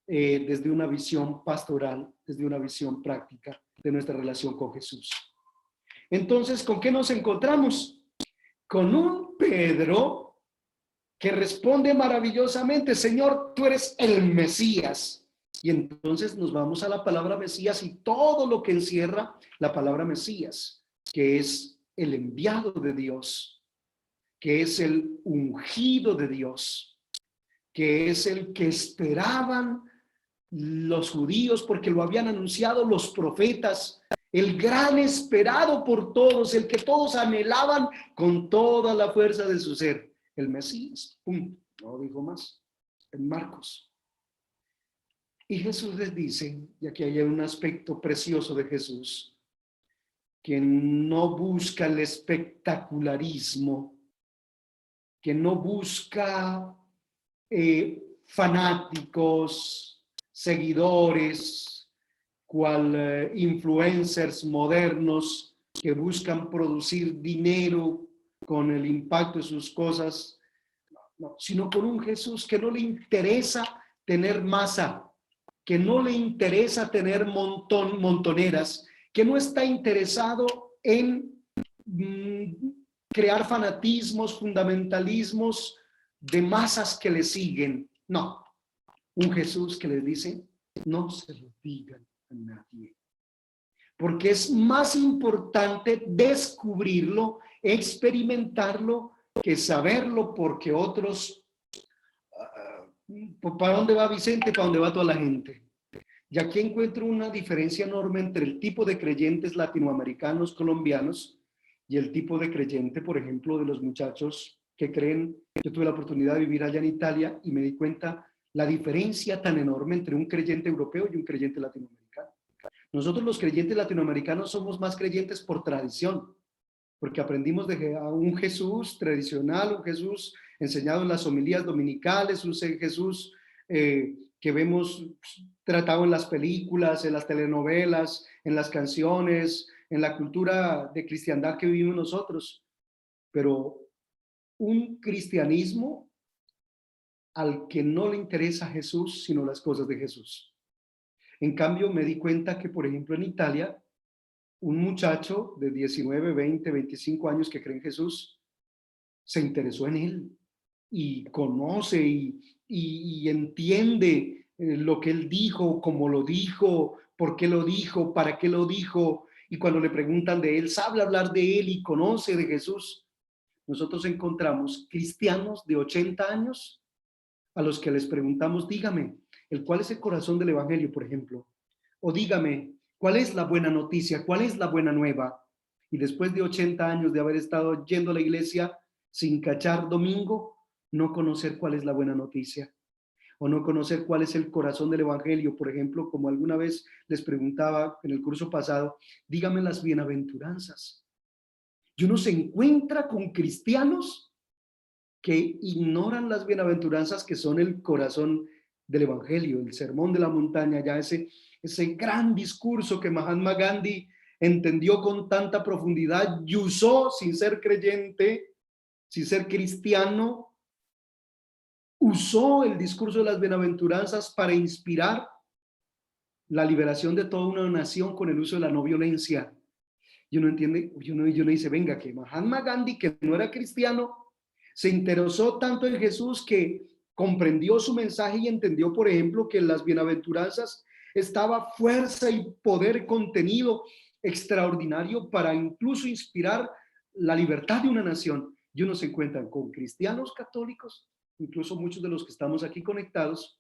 desde una visión pastoral, desde una visión práctica de nuestra relación con Jesús. Entonces, ¿con qué nos encontramos? Con un Pedro que responde maravillosamente, Señor, tú eres el Mesías. Y entonces nos vamos a la palabra Mesías y todo lo que encierra la palabra Mesías, que es el enviado de Dios, que es el ungido de Dios, que es el que esperaban los judíos, porque lo habían anunciado los profetas, el gran esperado por todos, el que todos anhelaban con toda la fuerza de su ser, el Mesías. Punto. No dijo más. En Marcos. Y Jesús les dice, y aquí hay un aspecto precioso de Jesús, que no busca el espectacularismo, que no busca fanáticos, seguidores, cual influencers modernos que buscan producir dinero con el impacto de sus cosas, no, sino con un Jesús que no le interesa tener masa, que no le interesa tener montoneras, que no está interesado en crear fanatismos, fundamentalismos de masas que le siguen. No, un Jesús que les dice, no se lo digan a nadie. Porque es más importante descubrirlo, experimentarlo, que saberlo, porque otros... ¿Para dónde va Vicente? ¿Para dónde va toda la gente? Y aquí encuentro una diferencia enorme entre el tipo de creyentes latinoamericanos, colombianos, y el tipo de creyente, por ejemplo, de los muchachos que creen. Yo tuve la oportunidad de vivir allá en Italia y me di cuenta la diferencia tan enorme entre un creyente europeo y un creyente latinoamericano. Nosotros los creyentes latinoamericanos somos más creyentes por tradición, porque aprendimos de un Jesús tradicional, un Jesús enseñado en las homilías dominicales, un Jesús que vemos tratado en las películas, en las telenovelas, en las canciones, en la cultura de cristiandad que vivimos nosotros. Pero un cristianismo al que no le interesa Jesús, sino las cosas de Jesús. En cambio, me di cuenta que, por ejemplo, en Italia, un muchacho de 19, 20, 25 años que cree en Jesús, se interesó en él y conoce y entiende lo que él dijo, cómo lo dijo, por qué lo dijo, para qué lo dijo. Y cuando le preguntan de él, sabe hablar de él y conoce de Jesús. Nosotros encontramos cristianos de 80 años a los que les preguntamos, dígame, ¿cuál es el corazón del evangelio, por ejemplo? O dígame, ¿cuál es la buena noticia? ¿Cuál es la buena nueva? Y después de 80 años de haber estado yendo a la iglesia sin cachar domingo, no conocer cuál es la buena noticia. O no conocer cuál es el corazón del evangelio. Por ejemplo, como alguna vez les preguntaba en el curso pasado, dígame las bienaventuranzas. Y uno se encuentra con cristianos que ignoran las bienaventuranzas, que son el corazón del evangelio, el sermón de la montaña, ya ese gran discurso que Mahatma Gandhi entendió con tanta profundidad y usó sin ser creyente, sin ser cristiano, usó el discurso de las bienaventuranzas para inspirar la liberación de toda una nación con el uso de la no violencia. Y uno entiende, y uno dice, venga, que Mahatma Gandhi, que no era cristiano, se interesó tanto en Jesús que comprendió su mensaje y entendió, por ejemplo, que en las bienaventuranzas estaba fuerza y poder contenido extraordinario para incluso inspirar la libertad de una nación. Y uno se encuentra con cristianos católicos, incluso muchos de los que estamos aquí conectados,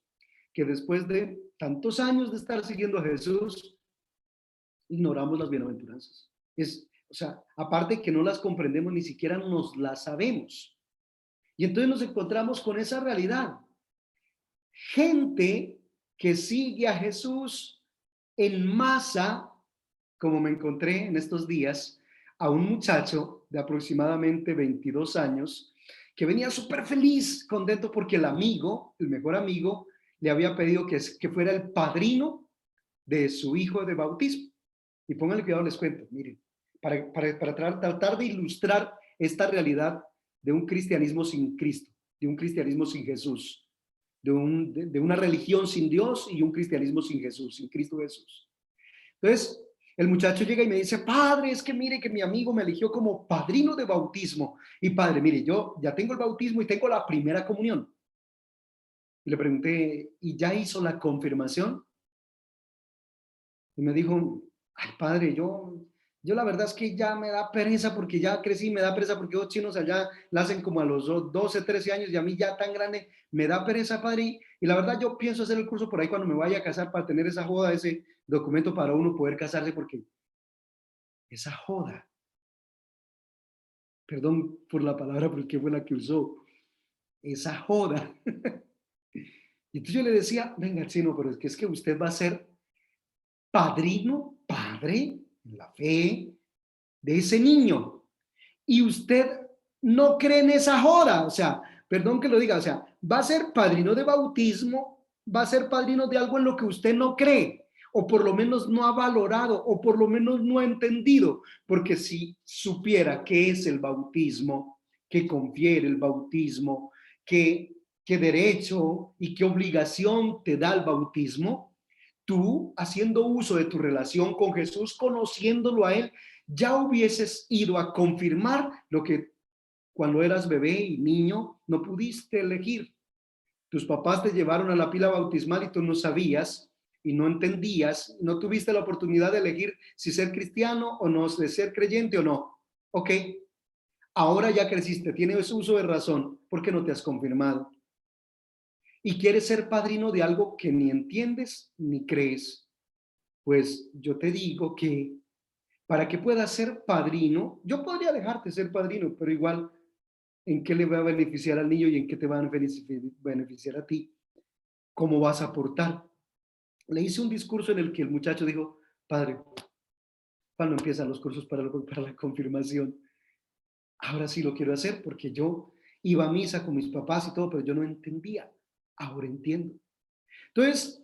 que después de tantos años de estar siguiendo a Jesús, ignoramos las bienaventuranzas. O sea, aparte que no las comprendemos, ni siquiera nos las sabemos. Y entonces nos encontramos con esa realidad. Gente que sigue a Jesús en masa, como me encontré en estos días, a un muchacho de aproximadamente 22 años, que venía súper feliz, contento porque el amigo, el mejor amigo, le había pedido que fuera el padrino de su hijo de bautismo. Y pónganle cuidado, les cuento, miren, para tratar de ilustrar esta realidad de un cristianismo sin Cristo, de un cristianismo sin Jesús, de una religión sin Dios y un cristianismo sin Jesús, sin Cristo Jesús. Entonces, el muchacho llega y me dice, padre, es que mire que mi amigo me eligió como padrino de bautismo. Y padre, mire, yo ya tengo el bautismo y tengo la primera comunión. Y le pregunté, ¿y ya hizo la confirmación? Y me dijo, ay, padre, yo Yo la verdad es que ya me da pereza porque ya crecí, me da pereza porque los chinos allá la hacen como a los 12, 13 años y a mí ya tan grande me da pereza, padre. Y la verdad yo pienso hacer el curso por ahí cuando me vaya a casar para tener esa joda, ese documento para uno poder casarse porque esa joda, perdón por la palabra porque fue la que usó, esa joda. Y entonces yo le decía, venga chino, pero es que usted va a ser padrino, padre, en la fe de ese niño. Y usted no cree en esa joda, o sea, perdón que lo diga, o sea, va a ser padrino de bautismo, va a ser padrino de algo en lo que usted no cree, o por lo menos no ha valorado, o por lo menos no ha entendido, porque si supiera qué es el bautismo, qué confiere el bautismo, qué derecho y qué obligación te da el bautismo, tú, haciendo uso de tu relación con Jesús, conociéndolo a Él, ya hubieses ido a confirmar lo que cuando eras bebé y niño no pudiste elegir. Tus papás te llevaron a la pila bautismal y tú no sabías y no entendías, no tuviste la oportunidad de elegir si ser cristiano o no, de ser creyente o no. Ok, ahora ya creciste, tienes uso de razón, ¿por qué no te has confirmado? Y quieres ser padrino de algo que ni entiendes ni crees. Pues yo te digo que para que puedas ser padrino, yo podría dejarte ser padrino, pero igual, ¿en qué le va a beneficiar al niño y en qué te va a beneficiar a ti? ¿Cómo vas a aportar? Le hice un discurso en el que el muchacho dijo, padre, ¿cuándo empiezan los cursos para la confirmación? Ahora sí lo quiero hacer porque yo iba a misa con mis papás y todo, pero yo no entendía. Ahora entiendo. Entonces,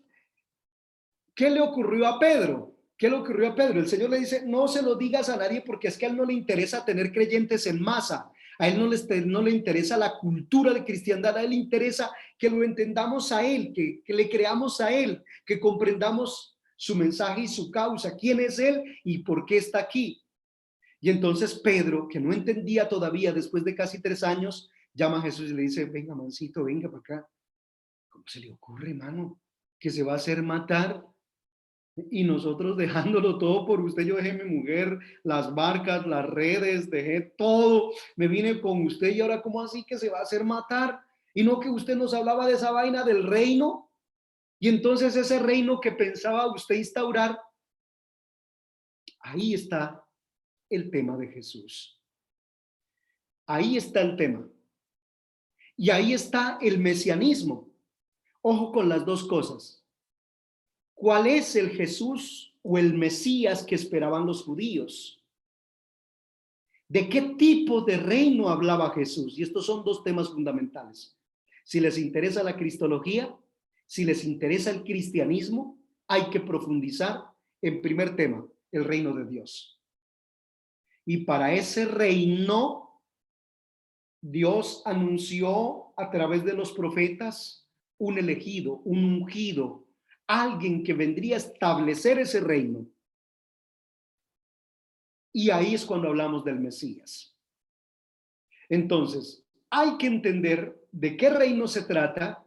¿qué le ocurrió a Pedro? ¿Qué le ocurrió a Pedro? El Señor le dice, no se lo digas a nadie porque es que a él no le interesa tener creyentes en masa. A él no le interesa la cultura de cristiandad, a él le interesa que lo entendamos a él, que le creamos a él, que comprendamos su mensaje y su causa, quién es él y por qué está aquí. Y entonces Pedro, que no entendía todavía después de casi 3 años, llama a Jesús y le dice, venga mancito, venga para acá. ¿Cómo se le ocurre, hermano, que se va a hacer matar? Y nosotros dejándolo todo por usted, yo dejé mi mujer, las barcas, las redes, dejé todo, me vine con usted y ahora ¿cómo así que se va a hacer matar? Y no que usted nos hablaba de esa vaina del reino y entonces ese reino que pensaba usted instaurar, ahí está el tema de Jesús. Ahí está el tema. Y ahí está el mesianismo. Ojo con las dos cosas. ¿Cuál es el Jesús o el Mesías que esperaban los judíos? ¿De qué tipo de reino hablaba Jesús? Y estos son dos temas fundamentales. Si les interesa la cristología, si les interesa el cristianismo, hay que profundizar en primer tema, el reino de Dios. Y para ese reino, Dios anunció a través de los profetas un elegido, un ungido, alguien que vendría a establecer ese reino. Y ahí es cuando hablamos del Mesías. Entonces, hay que entender de qué reino se trata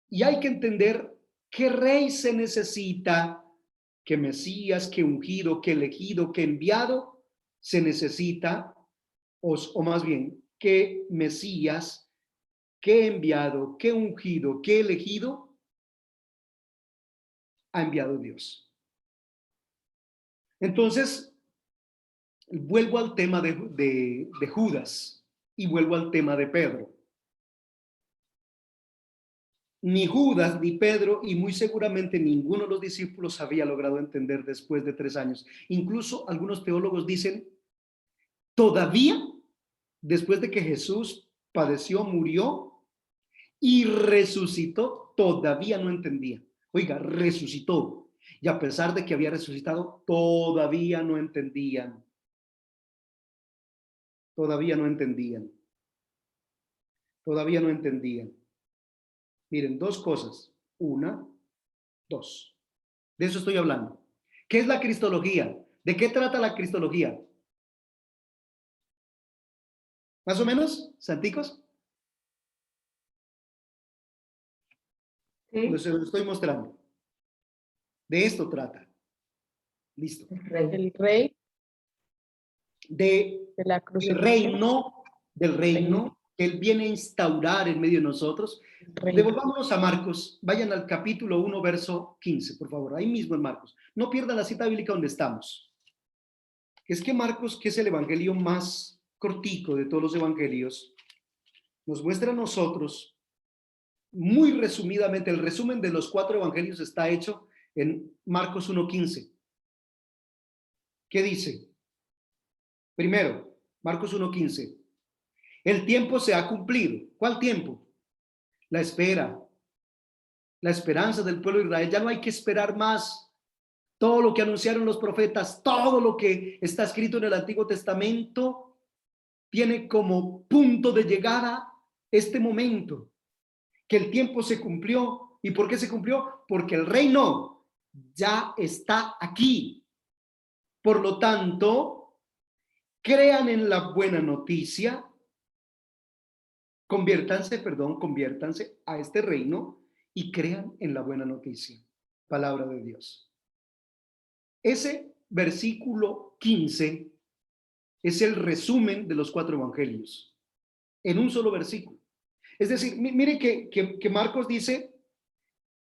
y hay que entender qué rey se necesita, qué Mesías, qué ungido, qué elegido, qué enviado se necesita, o más bien, qué Mesías, qué enviado, qué ungido, qué elegido ha enviado Dios. Entonces, vuelvo al tema de Judas y vuelvo al tema de Pedro. Ni Judas ni Pedro y muy seguramente ninguno de los discípulos había logrado entender después de 3 años. Incluso algunos teólogos dicen, todavía después de que Jesús padeció, murió y resucitó, todavía no entendía. Oiga, resucitó. Y a pesar de que había resucitado, todavía no entendían. Todavía no entendían. Todavía no entendían. Miren, 2 cosas. 1, 2. De eso estoy hablando. ¿Qué es la cristología? ¿De qué trata la cristología? ¿Más o menos, santicos? Sí. Pues se lo estoy mostrando. De esto trata. Listo. El rey. El rey. del reino que Él viene a instaurar en medio de nosotros. Devolvámonos a Marcos, vayan al capítulo 1, verso 15, por favor, ahí mismo en Marcos. No pierdan la cita bíblica donde estamos. Es que Marcos, que es el evangelio más cortico de todos los evangelios, nos muestra a nosotros, muy resumidamente, el resumen de los 4 evangelios está hecho en Marcos 1:15. ¿Qué dice? Primero, Marcos 1:15. El tiempo se ha cumplido. ¿Cuál tiempo? La espera, la esperanza del pueblo de Israel. Ya no hay que esperar más. Todo lo que anunciaron los profetas, todo lo que está escrito en el Antiguo Testamento, tiene como punto de llegada este momento, que el tiempo se cumplió. ¿Y por qué se cumplió? Porque el reino ya está aquí. Por lo tanto, crean en la buena noticia, conviértanse a este reino y crean en la buena noticia. Palabra de Dios. Ese versículo 15 es el resumen de los 4 evangelios en un solo versículo. Es decir, miren que Marcos dice,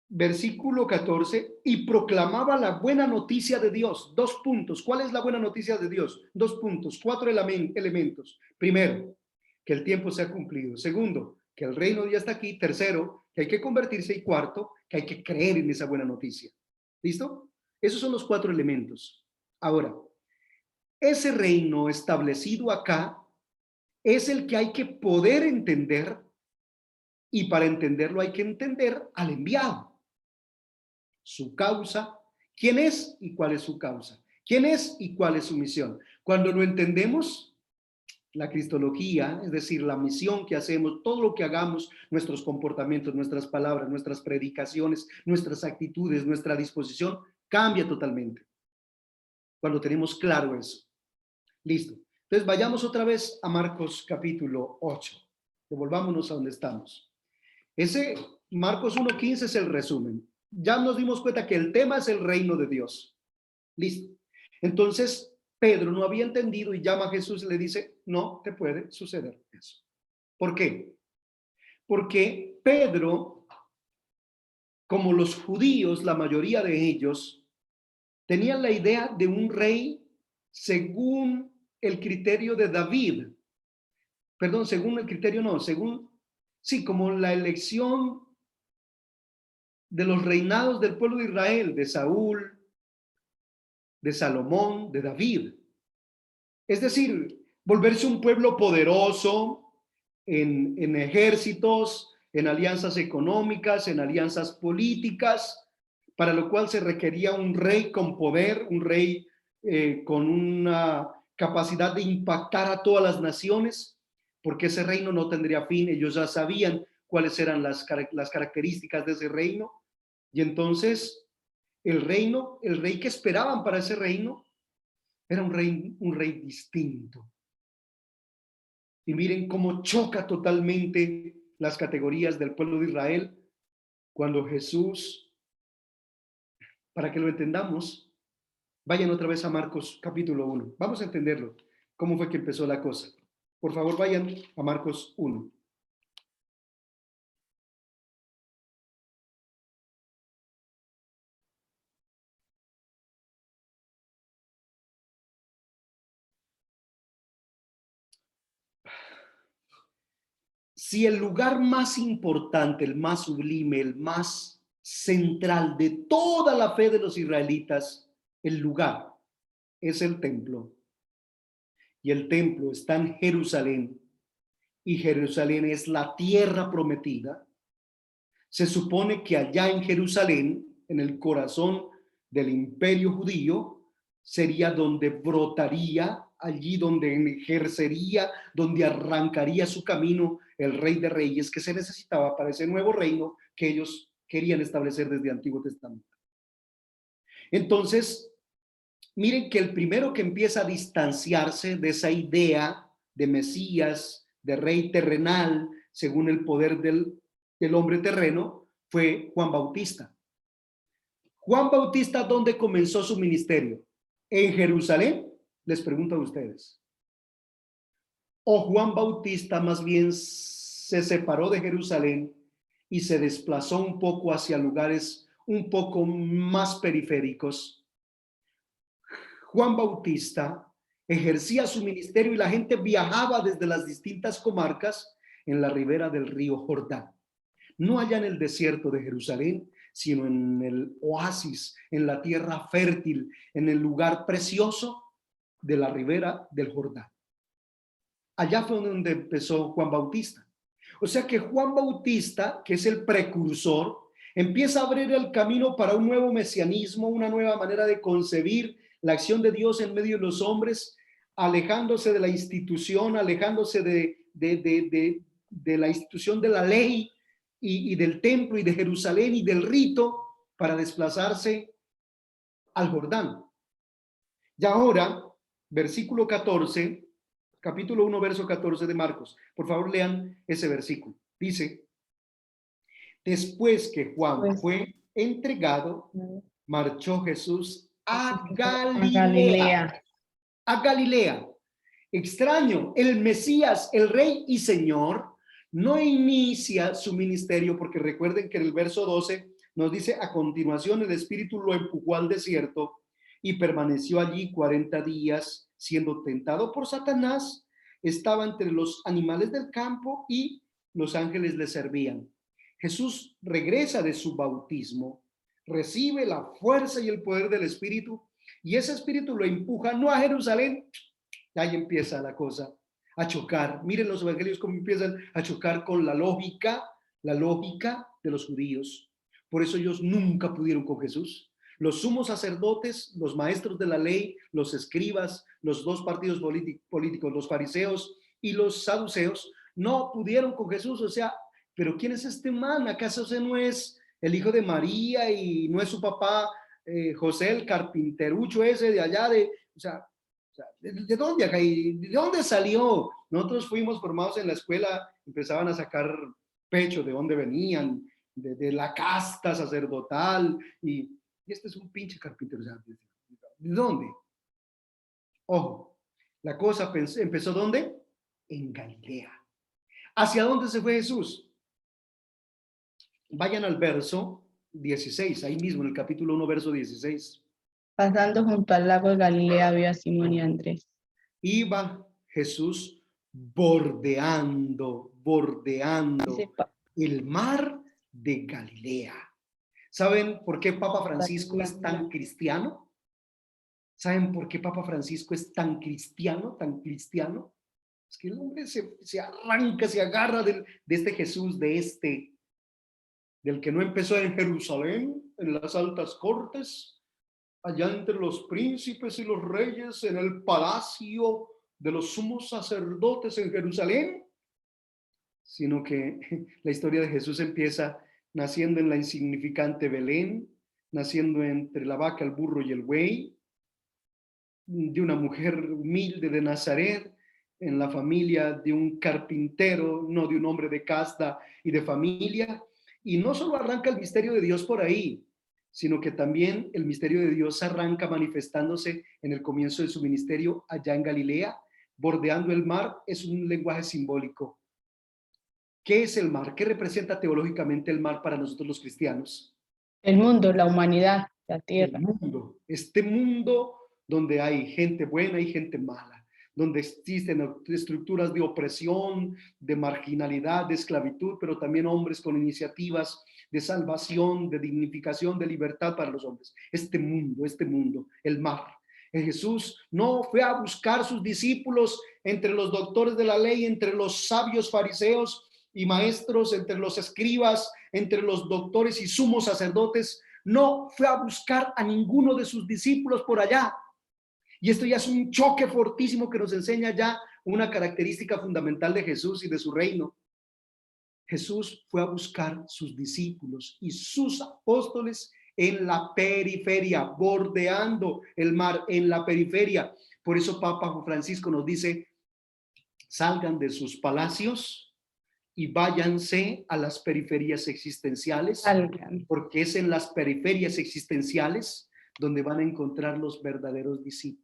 versículo 14, y proclamaba la buena noticia de Dios. 2 puntos. ¿Cuál es la buena noticia de Dios? 2 puntos, 4 elementos. Primero, que el tiempo se ha cumplido. Segundo, que el reino ya está aquí. Tercero, que hay que convertirse. Y cuarto, que hay que creer en esa buena noticia. ¿Listo? Esos son los 4 elementos. Ahora, ese reino establecido acá es el que hay que poder entender, y para entenderlo hay que entender al enviado. Su causa, quién es y cuál es su causa, quién es y cuál es su misión. Cuando lo entendemos, la cristología, es decir, la misión que hacemos, todo lo que hagamos, nuestros comportamientos, nuestras palabras, nuestras predicaciones, nuestras actitudes, nuestra disposición, cambia totalmente. Cuando tenemos claro eso. Listo. Entonces vayamos otra vez a Marcos capítulo 8. Devolvámonos a donde estamos. Ese Marcos 1:15 es el resumen. Ya nos dimos cuenta que el tema es el reino de Dios. Listo. Entonces Pedro no había entendido y llama a Jesús y le dice, no te puede suceder eso. ¿Por qué? Porque Pedro, como los judíos, la mayoría de ellos, tenían la idea de un rey según el criterio de David. Perdón, según el criterio no, como la elección de los reinados del pueblo de Israel, de Saúl, de Salomón, de David. Es decir, volverse un pueblo poderoso en ejércitos, en alianzas económicas, en alianzas políticas, para lo cual se requería un rey con poder, un rey con una capacidad de impactar a todas las naciones, porque ese reino no tendría fin. Ellos ya sabían cuáles eran las características de ese reino, y entonces el rey que esperaban para ese reino era un rey distinto. Y miren cómo choca totalmente las categorías del pueblo de Israel cuando Jesús, para que lo entendamos, vayan otra vez a Marcos capítulo 1. Vamos a entenderlo, cómo fue que empezó la cosa. Por favor, vayan a Marcos 1. Si el lugar más importante, el más sublime, el más central de toda la fe de los israelitas, el lugar es el templo. Y el templo está en Jerusalén. Y Jerusalén es la tierra prometida. Se supone que allá en Jerusalén, en el corazón del imperio judío, sería donde brotaría, allí donde ejercería, donde arrancaría su camino el Rey de Reyes que se necesitaba para ese nuevo reino que ellos querían establecer desde el Antiguo Testamento. Entonces, miren que el primero que empieza a distanciarse de esa idea de Mesías, de rey terrenal, según el poder del hombre terreno, fue Juan Bautista. Juan Bautista, ¿dónde comenzó su ministerio? ¿En Jerusalén? Les pregunto a ustedes. O Juan Bautista más bien se separó de Jerusalén y se desplazó un poco hacia lugares un poco más periféricos. Juan Bautista ejercía su ministerio y la gente viajaba desde las distintas comarcas en la ribera del río Jordán. No allá en el desierto de Jerusalén, sino en el oasis, en la tierra fértil, en el lugar precioso de la ribera del Jordán. Allá fue donde empezó Juan Bautista. O sea que Juan Bautista, que es el precursor, empieza a abrir el camino para un nuevo mesianismo, una nueva manera de concebir la acción de Dios en medio de los hombres, alejándose de la institución, alejándose de la institución de la ley y del templo y de Jerusalén y del rito para desplazarse al Jordán. Y ahora, versículo 14, capítulo 1, verso 14 de Marcos. Por favor, lean ese versículo. Dice, después que Juan fue entregado, marchó Jesús a Galilea. A Galilea. Extraño, el Mesías, el Rey y Señor, no inicia su ministerio, porque recuerden que en el verso 12 nos dice, a continuación el Espíritu lo empujó al desierto y permaneció allí 40 días siendo tentado por Satanás. Estaba entre los animales del campo y los ángeles le servían. Jesús regresa de su bautismo, recibe la fuerza y el poder del Espíritu y ese Espíritu lo empuja no a Jerusalén. Ahí empieza la cosa a chocar. Miren los evangelios cómo empiezan a chocar con la lógica de los judíos. Por eso ellos nunca pudieron con Jesús. Los sumos sacerdotes, los maestros de la ley, los escribas, los dos partidos políticos, los fariseos y los saduceos, no pudieron con Jesús. O sea, ¿pero quién es este man? ¿Acaso ese no es el hijo de María y no es su papá José, el carpinterucho ese de allá? ¿De dónde, ¿de dónde salió? Nosotros fuimos formados en la escuela, empezaban a sacar pecho de dónde venían, de la casta sacerdotal, y este es un pinche carpintero. ¿De dónde? Ojo, la cosa empezó ¿dónde? En Galilea. ¿Hacia dónde se fue Jesús? Vayan al verso 16, ahí mismo en el capítulo 1, verso 16. Pasando junto al lago de Galilea vio a Simón y a Andrés. Iba Jesús bordeando el mar de Galilea. ¿Saben por qué Papa Francisco es tan cristiano? ¿Saben por qué Papa Francisco es tan cristiano, Es que el hombre se arranca, se agarra de este Jesús, del que no empezó en Jerusalén, en las altas cortes, allá entre los príncipes y los reyes, en el palacio de los sumos sacerdotes en Jerusalén, sino que la historia de Jesús empieza naciendo en la insignificante Belén, naciendo entre la vaca, el burro y el buey, de una mujer humilde de Nazaret, en la familia de un carpintero, no de un hombre de casta y de familia. Y no solo arranca el misterio de Dios por ahí, sino que también el misterio de Dios arranca manifestándose en el comienzo de su ministerio allá en Galilea, bordeando el mar. Es un lenguaje simbólico. ¿Qué es el mar? ¿Qué representa teológicamente el mar para nosotros los cristianos? El mundo, la humanidad, la tierra. El mundo, este mundo donde hay gente buena y gente mala, donde existen estructuras de opresión, de marginalidad, de esclavitud, pero también hombres con iniciativas de salvación, de dignificación, de libertad para los hombres. Este mundo, el mar. Jesús no fue a buscar sus discípulos entre los doctores de la ley, entre los sabios fariseos y maestros, entre los escribas, entre los doctores y sumos sacerdotes. No fue a buscar a ninguno de sus discípulos por allá. Y esto ya es un choque fortísimo que nos enseña ya una característica fundamental de Jesús y de su reino. Jesús fue a buscar sus discípulos y sus apóstoles en la periferia, bordeando el mar, en la periferia. Por eso Papa Francisco nos dice, salgan de sus palacios y váyanse a las periferias existenciales, porque es en las periferias existenciales donde van a encontrar los verdaderos discípulos.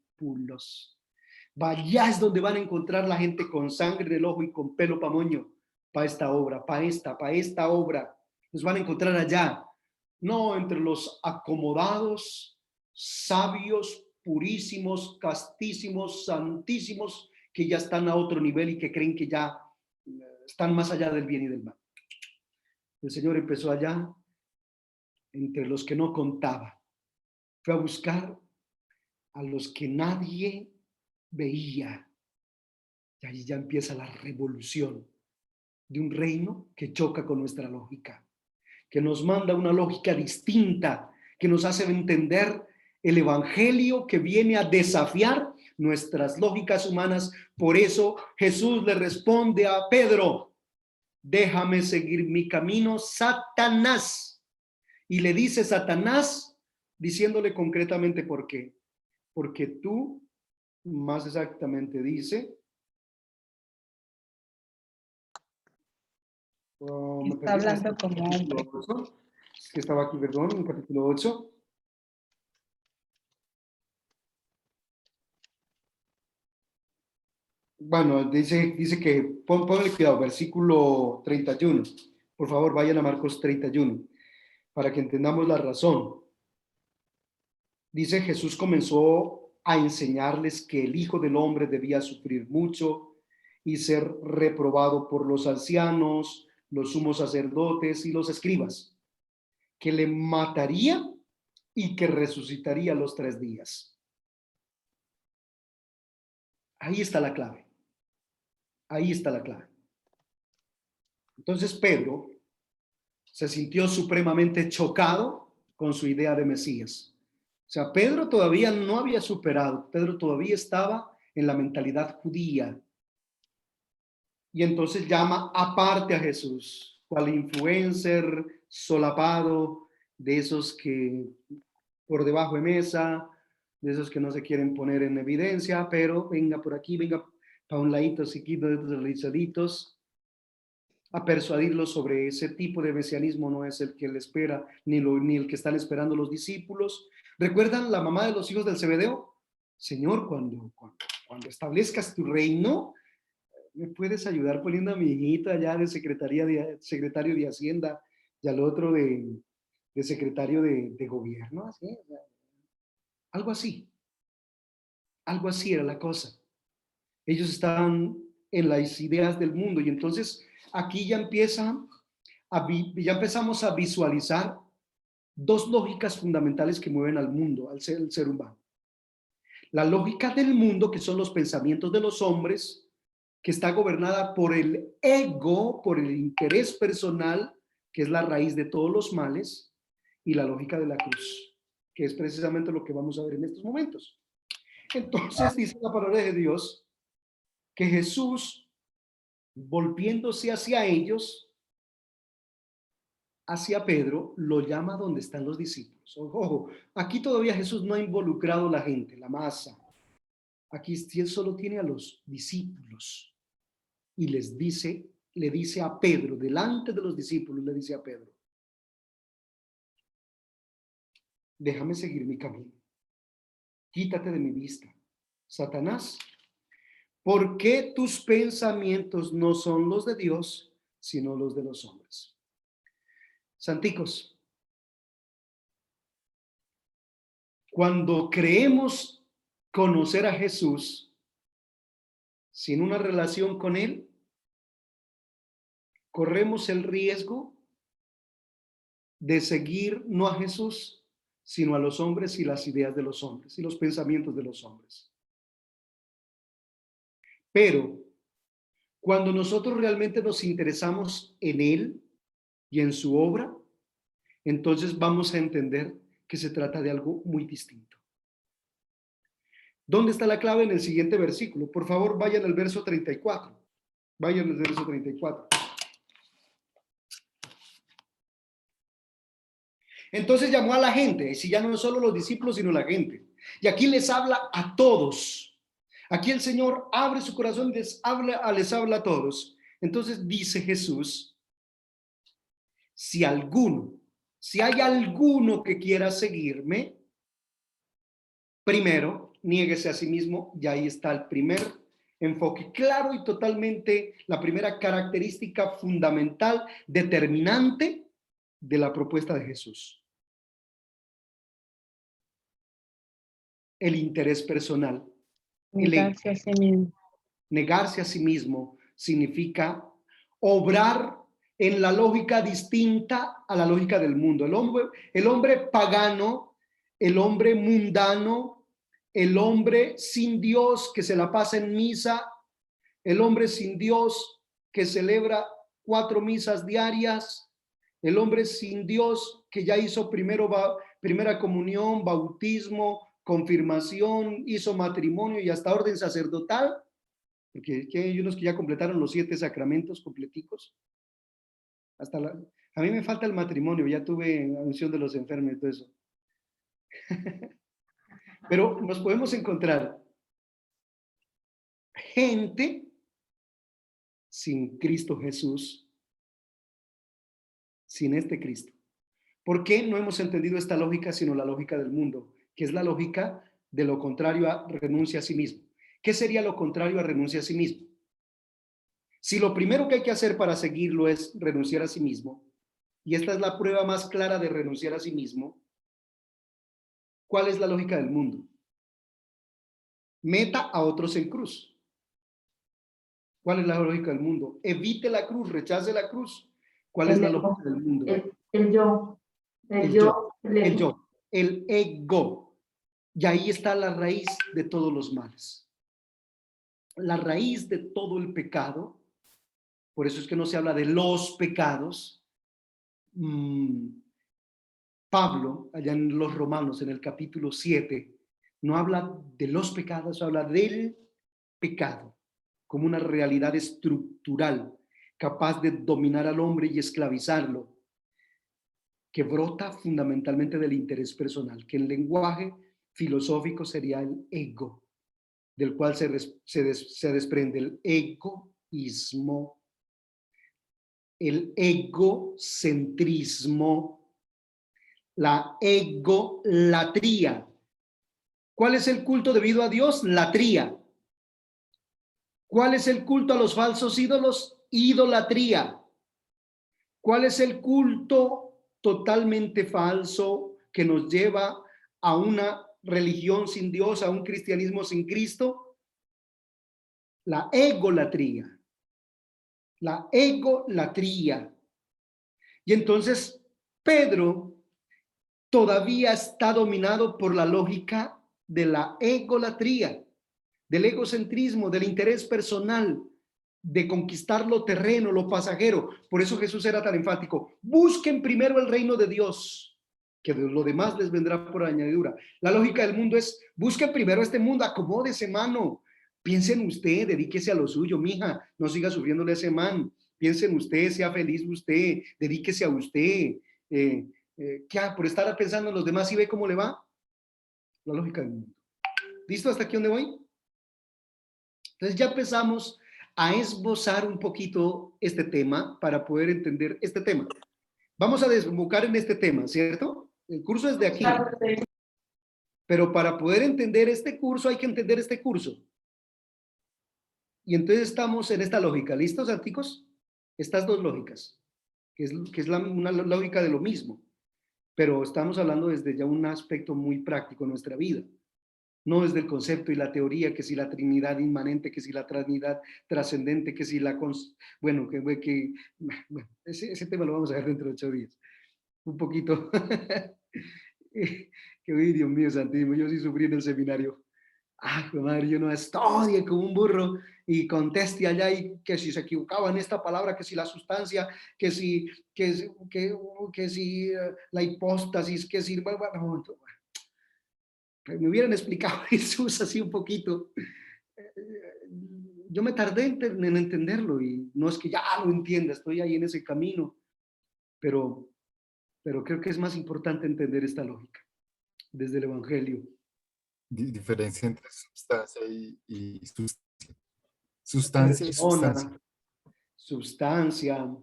Allá es donde van a encontrar la gente con sangre en el ojo y con pelo pa' moño, para esta obra, para esta obra. Los van a encontrar allá, no entre los acomodados, sabios, purísimos, castísimos, santísimos, que ya están a otro nivel y que creen que ya están más allá del bien y del mal. El Señor empezó allá, entre los que no contaba. Fue a buscar a los que nadie veía. Y ahí ya empieza la revolución de un reino que choca con nuestra lógica, que nos manda una lógica distinta, que nos hace entender el evangelio que viene a desafiar nuestras lógicas humanas. Por eso Jesús le responde a Pedro: déjame seguir mi camino, Satanás. Y le dice Satanás, diciéndole concretamente por qué. Porque tú, más exactamente dice, Está hablando como hombre. Es que estaba aquí, perdón, en el capítulo 8. Bueno, dice que, ponle cuidado, versículo 31. Por favor, vayan a Marcos 31, para que entendamos la razón. Dice, Jesús comenzó a enseñarles que el Hijo del Hombre debía sufrir mucho y ser reprobado por los ancianos, los sumos sacerdotes y los escribas, que le mataría y que resucitaría los 3 días. Ahí está la clave. Ahí está la clave. Entonces Pedro se sintió supremamente chocado con su idea de Mesías. O sea, Pedro todavía no había superado, Pedro todavía estaba en la mentalidad judía. Y entonces llama aparte a Jesús, cual influencer solapado, de esos que por debajo de mesa, de esos que no se quieren poner en evidencia, pero venga por aquí, venga para un ladito chiquito de estos realizaditos, a persuadirlos sobre ese tipo de mesianismo. No es el que le espera, ni el que están esperando los discípulos. ¿Recuerdan la mamá de los hijos del Zebedeo? Señor, cuando establezcas tu reino, ¿me puedes ayudar poniendo a mi hijita allá de secretario de Hacienda y al otro de secretario de gobierno? ¿Así? Algo así. Algo así era la cosa. Ellos estaban en las ideas del mundo y entonces aquí ya empezamos a visualizar 2 lógicas fundamentales que mueven al mundo, al ser humano. La lógica del mundo, que son los pensamientos de los hombres, que está gobernada por el ego, por el interés personal, que es la raíz de todos los males, y la lógica de la cruz, que es precisamente lo que vamos a ver en estos momentos. Entonces dice la palabra de Dios que Jesús, volviéndose hacia ellos, hacia Pedro, lo llama donde están los discípulos. Ojo, aquí todavía Jesús no ha involucrado a la gente, la masa. Aquí él solo tiene a los discípulos y le dice a Pedro, delante de los discípulos, le dice a Pedro: déjame seguir mi camino. Quítate de mi vista, Satanás, porque tus pensamientos no son los de Dios, sino los de los hombres. Santicos, cuando creemos conocer a Jesús sin una relación con Él, corremos el riesgo de seguir no a Jesús, sino a los hombres y las ideas de los hombres y los pensamientos de los hombres. Pero cuando nosotros realmente nos interesamos en Él y en su obra, entonces vamos a entender que se trata de algo muy distinto. ¿Dónde está la clave? En el siguiente versículo. Por favor, vayan al verso 34. Vayan al verso 34. Entonces llamó a la gente, si ya no solo los discípulos, sino la gente. Y aquí les habla a todos. Aquí el Señor abre su corazón y les habla a todos. Entonces dice Jesús: si hay alguno que quiera seguirme, primero niéguese a sí mismo, y ahí está el primer enfoque claro y totalmente, la primera característica fundamental, determinante de la propuesta de Jesús. El interés personal. Negarse a sí mismo. Negarse a sí mismo significa obrar en la lógica distinta a la lógica del mundo. El hombre pagano, el hombre mundano, el hombre sin Dios que se la pasa en misa, el hombre sin Dios que celebra 4 misas diarias, el hombre sin Dios que ya hizo primera comunión, bautismo, confirmación, hizo matrimonio y hasta orden sacerdotal, porque hay unos que ya completaron los 7 sacramentos completicos. A mí me falta el matrimonio, ya tuve unción de los enfermos y todo eso. Pero nos podemos encontrar gente sin Cristo Jesús, sin este Cristo. ¿Por qué no hemos entendido esta lógica sino la lógica del mundo, que es la lógica de lo contrario a renuncia a sí mismo? ¿Qué sería lo contrario a renuncia a sí mismo? Si lo primero que hay que hacer para seguirlo es renunciar a sí mismo, y esta es la prueba más clara de renunciar a sí mismo, ¿cuál es la lógica del mundo? Meta a otros en cruz. ¿Cuál es la lógica del mundo? Evite la cruz, rechace la cruz. ¿Cuál es la lógica del mundo? El yo. El yo, el ego. Y ahí está la raíz de todos los males. La raíz de todo el pecado. Por eso es que no se habla de los pecados. Pablo, allá en los Romanos, en el capítulo 7, no habla de los pecados, habla del pecado como una realidad estructural, capaz de dominar al hombre y esclavizarlo, que brota fundamentalmente del interés personal, que en lenguaje filosófico sería el ego, del cual se desprende el egoísmo, el egocentrismo, la egolatría. ¿Cuál es el culto debido a Dios? Latría. ¿Cuál es el culto a los falsos ídolos? Idolatría. ¿Cuál es el culto totalmente falso que nos lleva a una religión sin Dios, a un cristianismo sin Cristo? La egolatría. La egolatría. Y entonces Pedro todavía está dominado por la lógica de la egolatría, del egocentrismo, del interés personal, de conquistar lo terreno, lo pasajero. Por eso Jesús era tan enfático: busquen primero el reino de Dios, que lo demás les vendrá por añadidura. La lógica del mundo es: busquen primero este mundo, acomódese, mano. Piensen usted, dedíquese a lo suyo, mija, no siga sufriéndole a ese man. Piensen usted, sea feliz usted, dedíquese a usted. ¿Qué? Por estar pensando en los demás y ve cómo le va. La lógica del mundo. ¿Listo? ¿Hasta aquí donde voy? Entonces ya empezamos a esbozar un poquito este tema para poder entender este tema. Vamos a desembocar en este tema, ¿cierto? El curso es de aquí. Pero para poder entender este curso hay que entender este curso. Y entonces estamos en esta lógica. ¿Listos, Santicos? Estas dos lógicas, que es una lógica de lo mismo. Pero estamos hablando desde ya un aspecto muy práctico en nuestra vida. No desde el concepto y la teoría, que si la Trinidad inmanente, que si la Trinidad trascendente, que si la... Bueno, ese tema lo vamos a ver dentro de 8 días. Un poquito. Que, uy, Dios mío, santísimo, yo sí sufrí en el seminario. Ay, madre, yo no estudie como un burro y conteste allá y que si se equivocaba en esta palabra, que si la sustancia, que si la hipóstasis, que si... Bueno, me hubieran explicado Jesús así un poquito. Yo me tardé en entenderlo y no es que ya lo entienda, estoy ahí en ese camino, pero creo que es más importante entender esta lógica desde el Evangelio. Diferencia entre sustancia y sustancia. Sustancia y sustancia. Sustancia,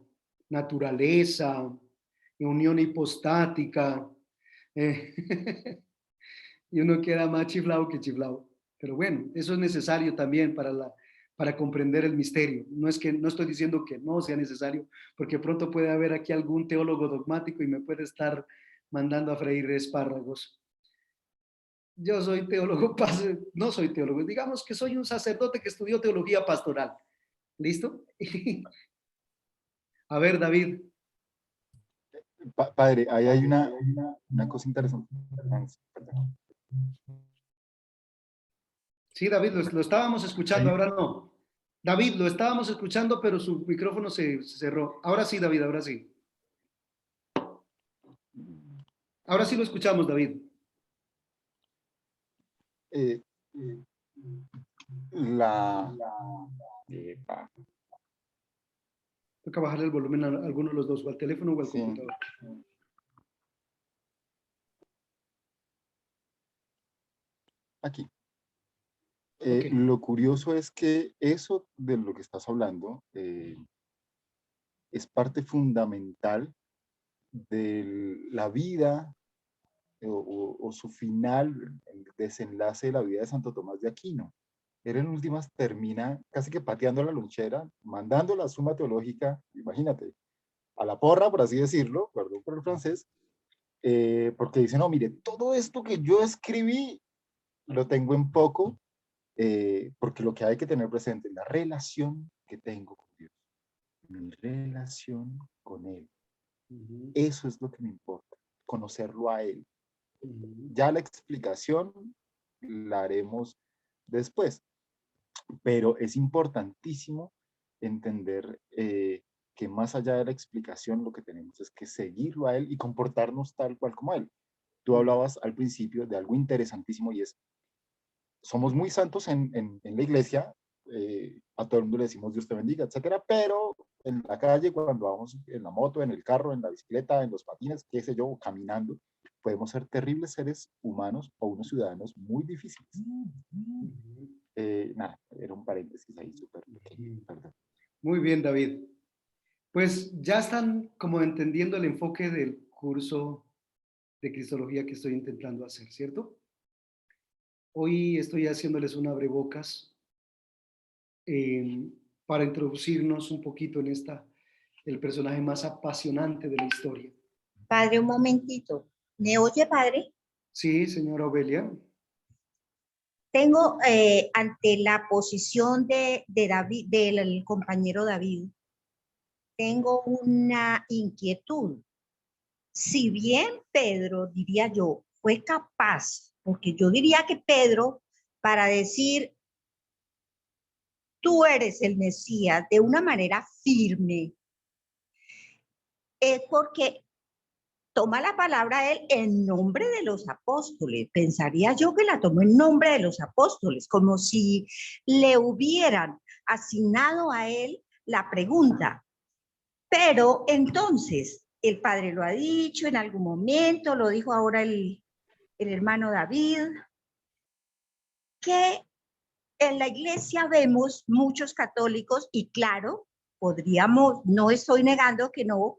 naturaleza, unión hipostática. Y uno queda más chiflado que chiflado. Pero bueno, eso es necesario también para comprender el misterio. No estoy diciendo que no sea necesario, porque pronto puede haber aquí algún teólogo dogmático y me puede estar mandando a freír espárragos. Yo soy teólogo, no soy teólogo, digamos que soy un sacerdote que estudió teología pastoral. ¿Listo? A ver, David. Padre, ahí hay una cosa interesante. Perdón. Sí, David, lo estábamos escuchando, ahora no. David, lo estábamos escuchando, pero su micrófono se cerró. Ahora sí, David, ahora sí. Ahora sí lo escuchamos, David. Toca bajarle el volumen a alguno de los dos, o al teléfono o al computador. Aquí. Okay. Lo curioso es que eso de lo que estás hablando es parte fundamental de la vida o su final, el desenlace de la vida de Santo Tomás de Aquino. Él en últimas termina casi que pateando la lonchera, mandando la Suma Teológica, imagínate, a la porra, por así decirlo, perdón por el francés, porque dice, no, mire, todo esto que yo escribí lo tengo en poco, porque lo que hay que tener presente es la relación que tengo con Dios, mi relación con Él. Eso es lo que me importa, conocerlo a Él. Ya la explicación la haremos después, pero es importantísimo entender que más allá de la explicación lo que tenemos es que seguirlo a Él y comportarnos tal cual como Él. Tú hablabas al principio de algo interesantísimo y es, somos muy santos en la iglesia, a todo el mundo le decimos Dios te bendiga, etcétera, pero en la calle, cuando vamos en la moto, en el carro, en la bicicleta, en los patines, qué sé yo, caminando, podemos ser terribles seres humanos o unos ciudadanos muy difíciles. Nada, era un paréntesis ahí súper pequeño, perdón. Muy bien, David. Pues ya están como entendiendo el enfoque del curso de Cristología que estoy intentando hacer, ¿cierto? Hoy estoy haciéndoles un abrebocas para introducirnos un poquito en el personaje más apasionante de la historia. Padre, un momentito. ¿Me oye, padre? Sí, señora Obelia. Tengo ante la posición de David, del compañero David, tengo una inquietud. Si bien Pedro, diría yo, fue capaz, porque yo diría que Pedro, para decir, tú eres el Mesías, de una manera firme, es porque toma la palabra él en nombre de los apóstoles. Pensaría yo que la tomó en nombre de los apóstoles, como si le hubieran asignado a él la pregunta. Pero entonces, el padre lo ha dicho en algún momento, lo dijo ahora el hermano David, que en la iglesia vemos muchos católicos y claro, podríamos, no estoy negando que no,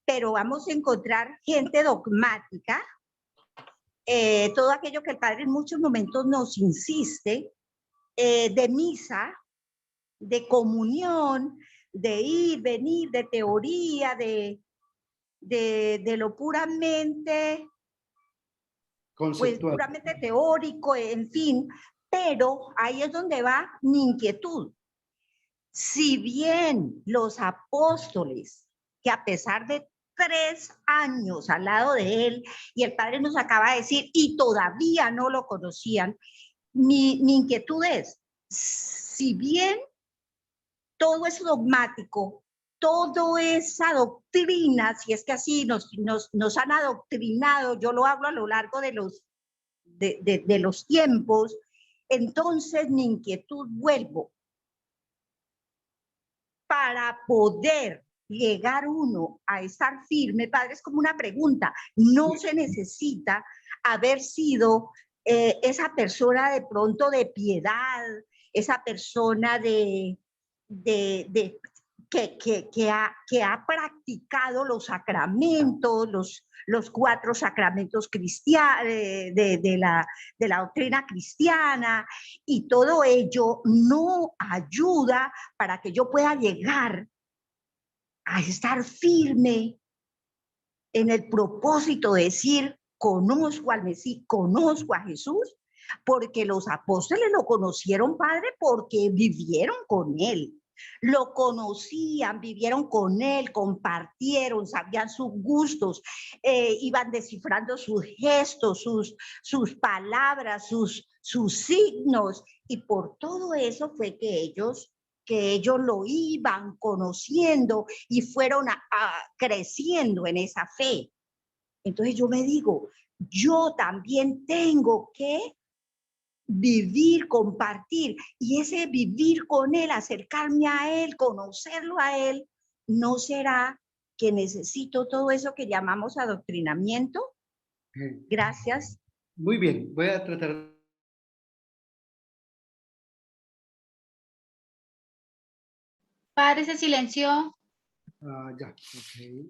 pero vamos a encontrar gente dogmática, todo aquello que el padre en muchos momentos nos insiste, de misa, de comunión, de ir, venir, de teoría, de lo puramente, pues, puramente teórico, en fin, pero ahí es donde va mi inquietud. Si bien los apóstoles, que a pesar de 3 años al lado de él, y el padre nos acaba de decir, y todavía no lo conocían, mi inquietud es, si bien todo es dogmático, toda esa doctrina, si es que así nos han adoctrinado, yo lo hablo a lo largo de los tiempos, entonces mi inquietud vuelvo. Para poder llegar uno a estar firme, padre, es como una pregunta, no se necesita haber sido esa persona de pronto de piedad, esa persona que ha practicado los sacramentos, los 4 sacramentos cristianos de la doctrina cristiana, y todo ello no ayuda para que yo pueda llegar a estar firme en el propósito de decir, conozco al Mesías, conozco a Jesús, porque los apóstoles lo conocieron, Padre, porque vivieron con él. Lo conocían, vivieron con él, compartieron, sabían sus gustos, iban descifrando sus gestos, sus palabras, sus signos, y por todo eso fue que ellos lo iban conociendo y fueron creciendo en esa fe. Entonces yo me digo, yo también tengo que vivir, compartir, y ese vivir con él, acercarme a él, conocerlo a él, ¿no será que necesito todo eso que llamamos adoctrinamiento? Gracias. Muy bien, voy a tratar. Padre, se silenció. Ya, ok.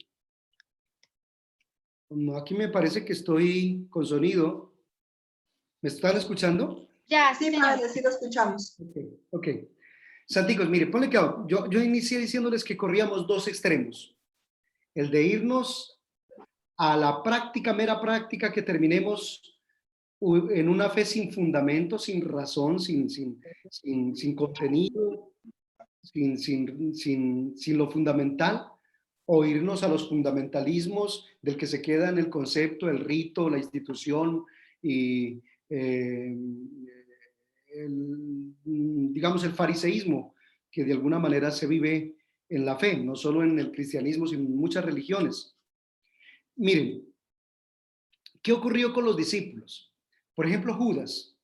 No, aquí me parece que estoy con sonido. ¿Me están escuchando? Ya, Sí, señor. Padre, sí lo escuchamos. Ok. Santicos, mire, ponle que yo inicié diciéndoles que corríamos 2 extremos. El de irnos a la práctica, mera práctica, que terminemos en una fe sin fundamento, sin razón, sin contenido, sin lo fundamental, o irnos a los fundamentalismos del que se queda en el concepto, el rito, la institución y digamos el fariseísmo, que de alguna manera se vive en la fe, no solo en el cristianismo, sino en muchas religiones. Miren, ¿qué ocurrió con los discípulos? Por ejemplo, Judas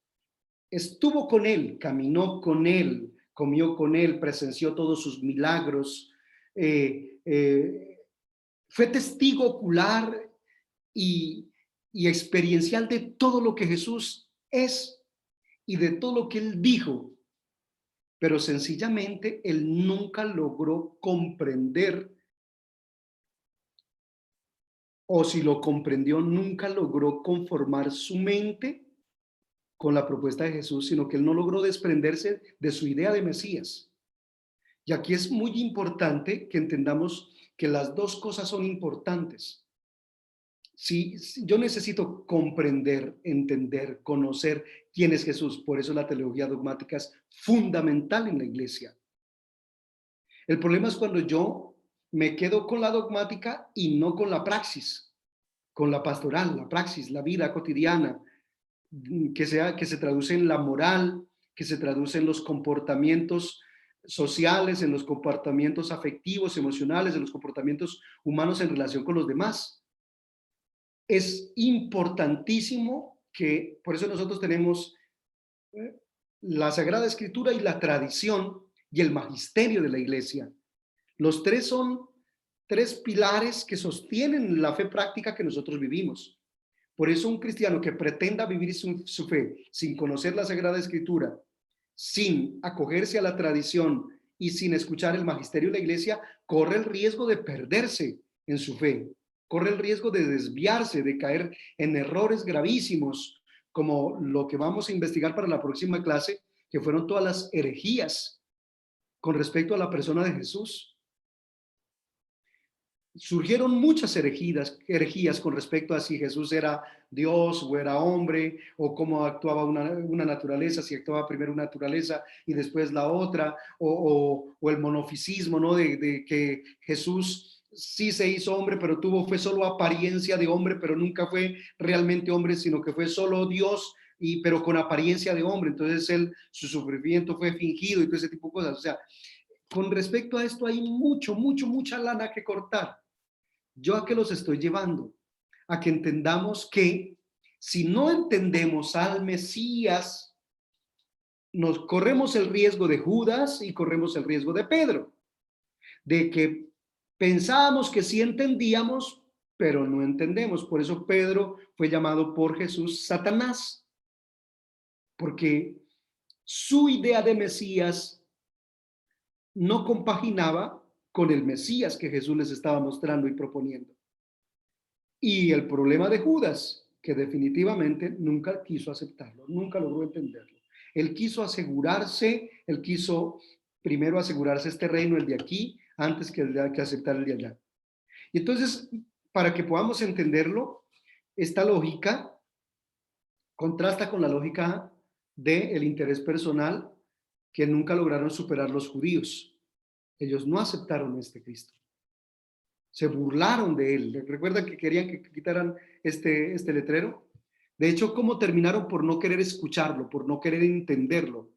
estuvo con él, caminó con él, comió con él, presenció todos sus milagros, fue testigo ocular y experiencial de todo lo que Jesús es y de todo lo que él dijo, pero sencillamente él nunca logró comprender, o si lo comprendió, nunca logró conformar su mente con la propuesta de Jesús, sino que él no logró desprenderse de su idea de Mesías. Y aquí es muy importante que entendamos que las dos cosas son importantes. Si yo necesito comprender, entender, conocer quién es Jesús, por eso la teología dogmática es fundamental en la iglesia. El problema es cuando yo me quedo con la dogmática y no con la praxis, con la pastoral, la praxis, la vida cotidiana, que se traduce en la moral, que se traduce en los comportamientos sociales, en los comportamientos afectivos, emocionales, en los comportamientos humanos en relación con los demás. Es importantísimo que, por eso nosotros tenemos la Sagrada Escritura y la tradición y el magisterio de la iglesia. Los 3 son 3 pilares que sostienen la fe práctica que nosotros vivimos. Por eso un cristiano que pretenda vivir su fe sin conocer la Sagrada Escritura, sin acogerse a la tradición y sin escuchar el magisterio de la iglesia, corre el riesgo de perderse en su fe, corre el riesgo de desviarse, de caer en errores gravísimos, como lo que vamos a investigar para la próxima clase, que fueron todas las herejías con respecto a la persona de Jesús. Surgieron muchas herejías con respecto a si Jesús era Dios o era hombre, o cómo actuaba una naturaleza, si actuaba primero una naturaleza y después la otra, o el monofisismo, ¿no? De que Jesús sí se hizo hombre, pero fue solo apariencia de hombre, pero nunca fue realmente hombre, sino que fue solo Dios, pero con apariencia de hombre. Entonces su sufrimiento fue fingido y todo ese tipo de cosas. O sea, con respecto a esto hay mucha lana que cortar. ¿Yo a qué los estoy llevando? A que entendamos que si no entendemos al Mesías, nos corremos el riesgo de Judas y corremos el riesgo de Pedro, de que pensábamos que sí entendíamos, pero no entendemos. Por eso Pedro fue llamado por Jesús Satanás, porque su idea de Mesías no compaginaba con el Mesías que Jesús les estaba mostrando y proponiendo. Y el problema de Judas, que definitivamente nunca quiso aceptarlo, nunca logró entenderlo. Él quiso asegurarse, él quiso primero asegurarse este reino, el de aquí, antes que aceptar el de allá. Y entonces, para que podamos entenderlo, esta lógica contrasta con la lógica del interés personal que nunca lograron superar los judíos. Ellos no aceptaron a este Cristo. Se burlaron de él. ¿Recuerdan que querían que quitaran este letrero? De hecho, ¿cómo terminaron? Por no querer escucharlo, por no querer entenderlo.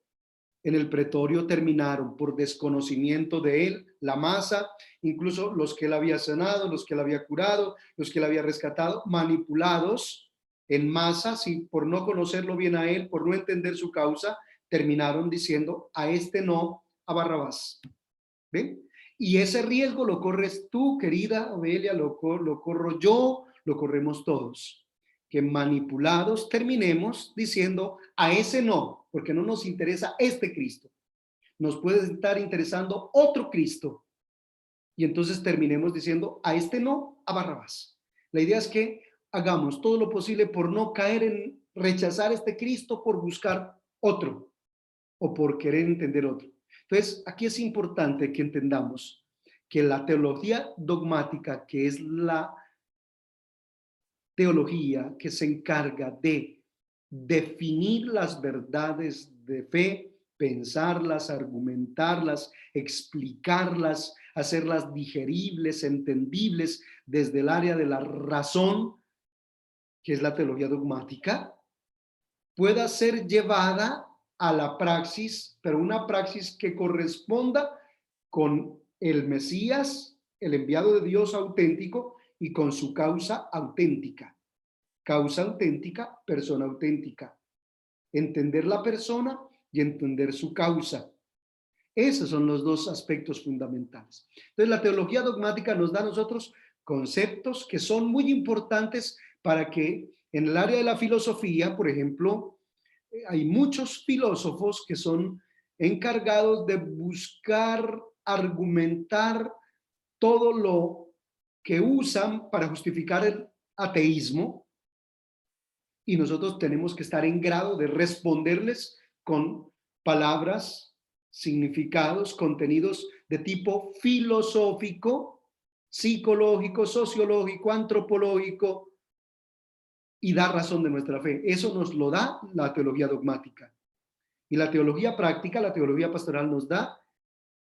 En el pretorio terminaron por desconocimiento de él, la masa, incluso los que él había sanado, los que él había curado, los que él había rescatado, manipulados en masa, sí, por no conocerlo bien a él, por no entender su causa, terminaron diciendo a este no, a Barrabás. ¿Ven? Y ese riesgo lo corres tú, querida Ovelia, lo corro yo, lo corremos todos. Que manipulados terminemos diciendo a ese no, porque no nos interesa este Cristo. Nos puede estar interesando otro Cristo. Y entonces terminemos diciendo a este no, a Barrabás. La idea es que hagamos todo lo posible por no caer en rechazar este Cristo por buscar otro o por querer entender otro. Entonces, aquí es importante que entendamos que la teología dogmática, que es la teología que se encarga de definir las verdades de fe, pensarlas, argumentarlas, explicarlas, hacerlas digeribles, entendibles desde el área de la razón, que es la teología dogmática, pueda ser llevada a la praxis, pero una praxis que corresponda con el Mesías, el enviado de Dios auténtico, y con su causa auténtica. Causa auténtica, persona auténtica. Entender la persona y entender su causa. Esos son los dos aspectos fundamentales. Entonces, la teología dogmática nos da a nosotros conceptos que son muy importantes para que en el área de la filosofía, por ejemplo, hay muchos filósofos que son encargados de buscar, argumentar todo lo que usan para justificar el ateísmo, y nosotros tenemos que estar en grado de responderles con palabras, significados, contenidos de tipo filosófico, psicológico, sociológico, antropológico, y dar razón de nuestra fe. Eso nos lo da la teología dogmática. Y la teología práctica, la teología pastoral, nos da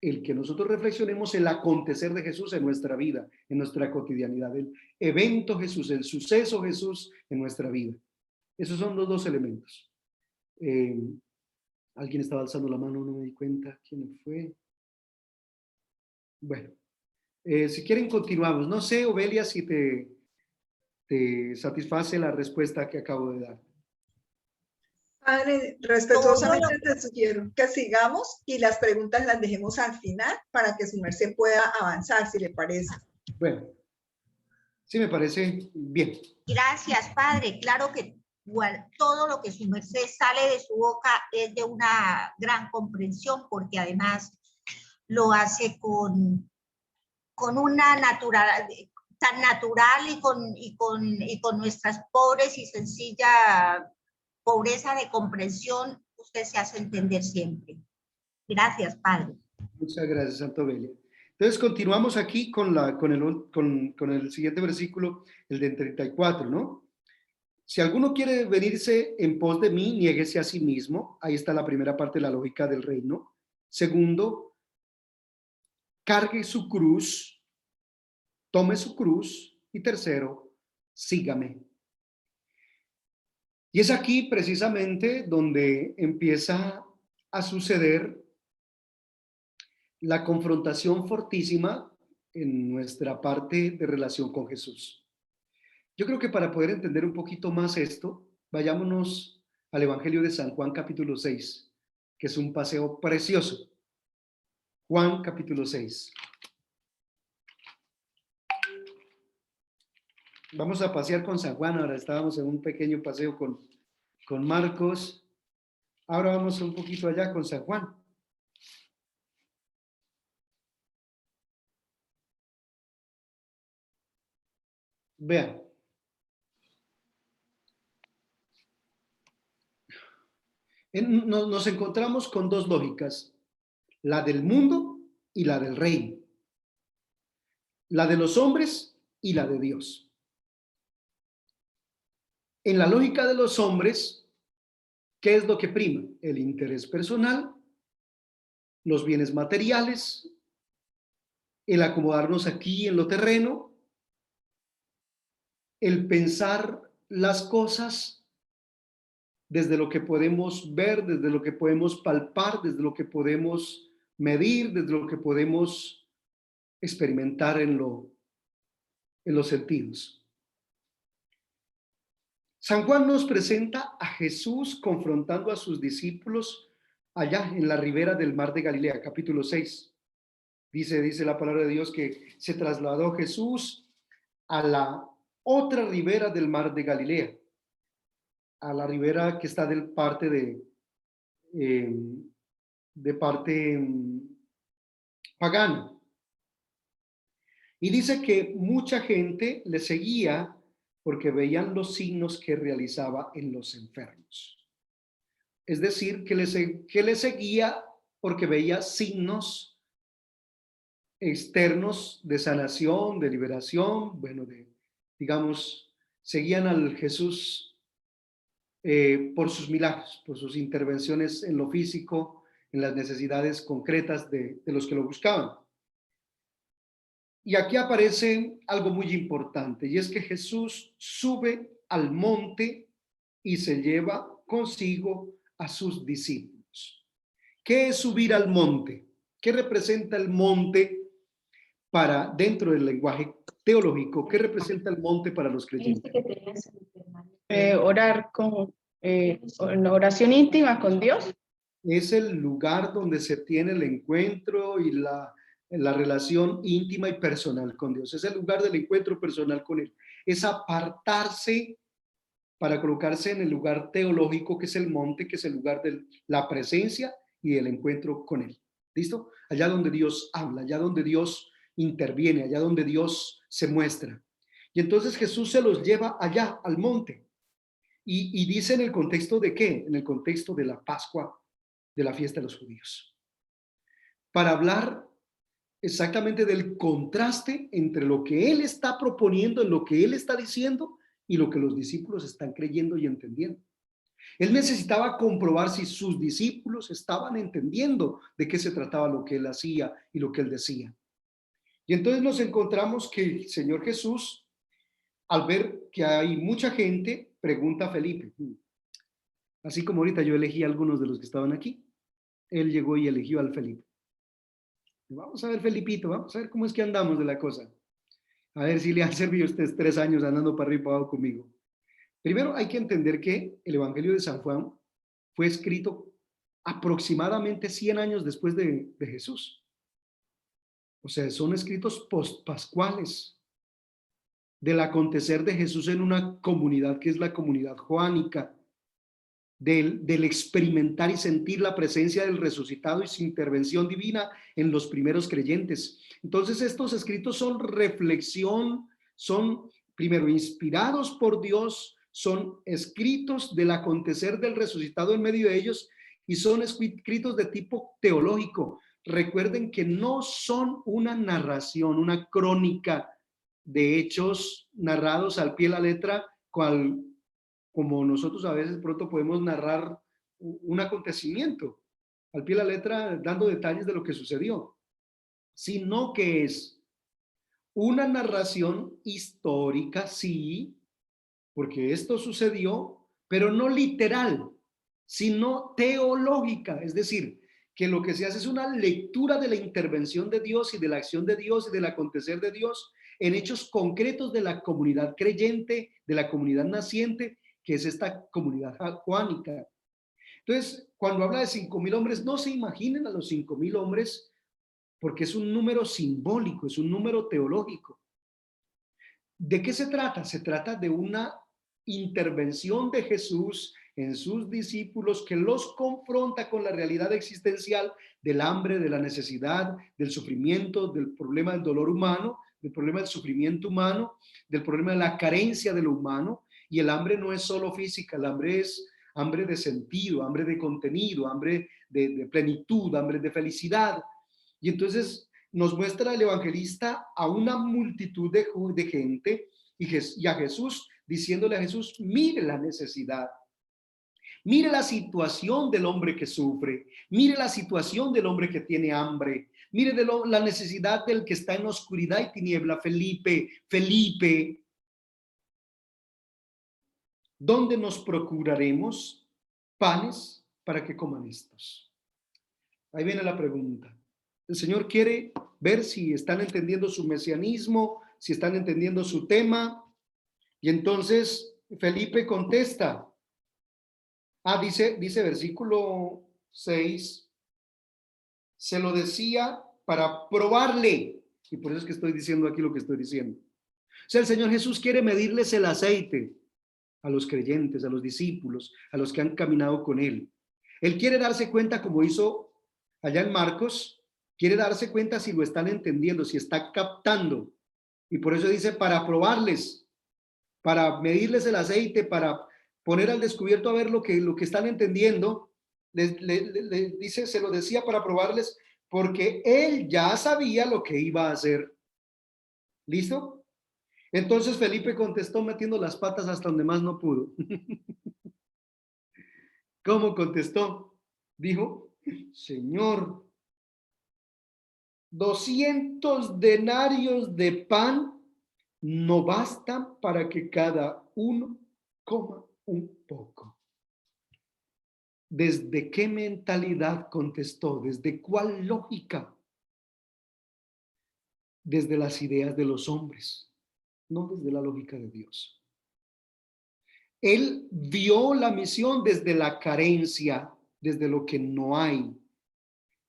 el que nosotros reflexionemos el acontecer de Jesús en nuestra vida, en nuestra cotidianidad, el evento Jesús, el suceso Jesús en nuestra vida. Esos son los dos elementos. Alguien estaba alzando la mano, no me di cuenta quién fue. Bueno, si quieren continuamos. No sé, Ovelia, si te satisface la respuesta que acabo de dar. Padre, respetuosamente te sugiero que sigamos y las preguntas las dejemos al final para que su merced pueda avanzar, si le parece. Bueno, sí me parece bien. Gracias, Padre. Claro que todo lo que su merced sale de su boca es de una gran comprensión, porque además lo hace con una naturalidad tan natural y con nuestras pobres y sencilla pobreza de comprensión. Usted se hace entender siempre. Gracias, Padre. Muchas gracias, Santa Ovelia. Entonces continuamos aquí con el siguiente versículo, el de 34, ¿no? Si alguno quiere venirse en pos de mí, niéguese a sí mismo. Ahí está la primera parte de la lógica del reino. Segundo, cargue su cruz, tome su cruz. Y tercero, sígame. Y es aquí precisamente donde empieza a suceder la confrontación fortísima en nuestra parte de relación con Jesús. Yo creo que para poder entender un poquito más esto, vayámonos al Evangelio de San Juan capítulo 6, que es un paseo precioso. Juan capítulo 6. Vamos a pasear con San Juan. Ahora estábamos en un pequeño paseo con Marcos. Ahora vamos un poquito allá con San Juan. Vean. Nos encontramos con dos lógicas, la del mundo y la del reino, la de los hombres y la de Dios. En la lógica de los hombres, ¿qué es lo que prima? El interés personal, los bienes materiales, el acomodarnos aquí en lo terreno, el pensar las cosas desde lo que podemos ver, desde lo que podemos palpar, desde lo que podemos medir, desde lo que podemos experimentar en los sentidos. San Juan nos presenta a Jesús confrontando a sus discípulos allá en la ribera del mar de Galilea, capítulo 6. Dice la palabra de Dios que se trasladó Jesús a la otra ribera del mar de Galilea, a la ribera que está del parte pagana. Y dice que mucha gente le seguía porque veían los signos que realizaba en los enfermos. Es decir, que le seguía porque veía signos externos de sanación, de liberación, bueno, digamos, seguían al Jesús por sus milagros, por sus intervenciones en lo físico, en las necesidades concretas de los que lo buscaban. Y aquí aparece algo muy importante, y es que Jesús sube al monte y se lleva consigo a sus discípulos. ¿Qué es subir al monte? ¿Qué representa el monte para, dentro del lenguaje teológico, qué representa el monte para los creyentes? Orar con una oración íntima con Dios. Es el lugar donde se tiene el encuentro y la relación íntima y personal con Dios. Es el lugar del encuentro personal con Él. Es apartarse para colocarse en el lugar teológico que es el monte, que es el lugar de la presencia y del encuentro con Él. ¿Listo? Allá donde Dios habla, allá donde Dios interviene, allá donde Dios se muestra. Y entonces Jesús se los lleva allá al monte. Y dice en el contexto de ¿qué? En el contexto de la Pascua, de la fiesta de los judíos. Para hablar exactamente del contraste entre lo que Él está proponiendo, en lo que Él está diciendo y lo que los discípulos están creyendo y entendiendo. Él necesitaba comprobar si sus discípulos estaban entendiendo de qué se trataba lo que Él hacía y lo que Él decía. Y entonces nos encontramos que el Señor Jesús, al ver que hay mucha gente, pregunta a Felipe. Así como ahorita yo elegí a algunos de los que estaban aquí, Él llegó y eligió al Felipe. Vamos a ver, Felipito, vamos a ver cómo es que andamos de la cosa. A ver si le han servido ustedes 3 años andando para arriba y para abajo conmigo. Primero hay que entender que el Evangelio de San Juan fue escrito aproximadamente 100 años después de Jesús. O sea, son escritos post-pascuales del acontecer de Jesús en una comunidad que es la comunidad joánica, del experimentar y sentir la presencia del resucitado y su intervención divina en los primeros creyentes. Entonces estos escritos son reflexión, son primero inspirados por Dios, son escritos del acontecer del resucitado en medio de ellos y son escritos de tipo teológico. Recuerden que no son una narración, una crónica de hechos narrados al pie de la letra, como nosotros a veces pronto podemos narrar un acontecimiento al pie de la letra dando detalles de lo que sucedió, sino que es una narración histórica, sí, porque esto sucedió, pero no literal, sino teológica, es decir, que lo que se hace es una lectura de la intervención de Dios y de la acción de Dios y del acontecer de Dios en hechos concretos de la comunidad creyente, de la comunidad naciente, que es esta comunidad joánica. Entonces, cuando habla de 5,000 hombres, no se imaginen a los 5,000 hombres porque es un número simbólico, es un número teológico. ¿De qué se trata? Se trata de una intervención de Jesús en sus discípulos que los confronta con la realidad existencial del hambre, de la necesidad, del sufrimiento, del problema del dolor humano, del problema del sufrimiento humano, del problema de la carencia de lo humano. Y el hambre no es solo física, el hambre es hambre de sentido, hambre de contenido, hambre de plenitud, hambre de felicidad. Y entonces nos muestra el evangelista a una multitud de gente y a Jesús, diciéndole a Jesús, mire la necesidad. Mire la situación del hombre que sufre, mire la situación del hombre que tiene hambre, mire la necesidad del que está en oscuridad y tiniebla. Felipe, ¿dónde nos procuraremos panes para que coman estos? Ahí viene la pregunta. El Señor quiere ver si están entendiendo su mesianismo, si están entendiendo su tema. Y entonces Felipe contesta. Dice versículo 6, se lo decía para probarle. Y por eso es que estoy diciendo aquí lo que estoy diciendo. O sea, el Señor Jesús quiere medirles el aceite a los creyentes, a los discípulos, a los que han caminado con Él. Él quiere darse cuenta, como hizo allá en Marcos, quiere darse cuenta si lo están entendiendo, si está captando. Y por eso dice para probarles, para medirles el aceite, para poner al descubierto a ver lo que están entendiendo. Le dice, se lo decía para probarles, porque él ya sabía lo que iba a hacer. ¿Listo? Entonces Felipe contestó metiendo las patas hasta donde más no pudo. ¿Cómo contestó? Dijo, Señor, 200 denarios de pan no bastan para que cada uno coma un poco. ¿Desde qué mentalidad contestó? ¿Desde cuál lógica? Desde las ideas de los hombres, no desde la lógica de Dios. Él vio la misión desde la carencia, desde lo que no hay.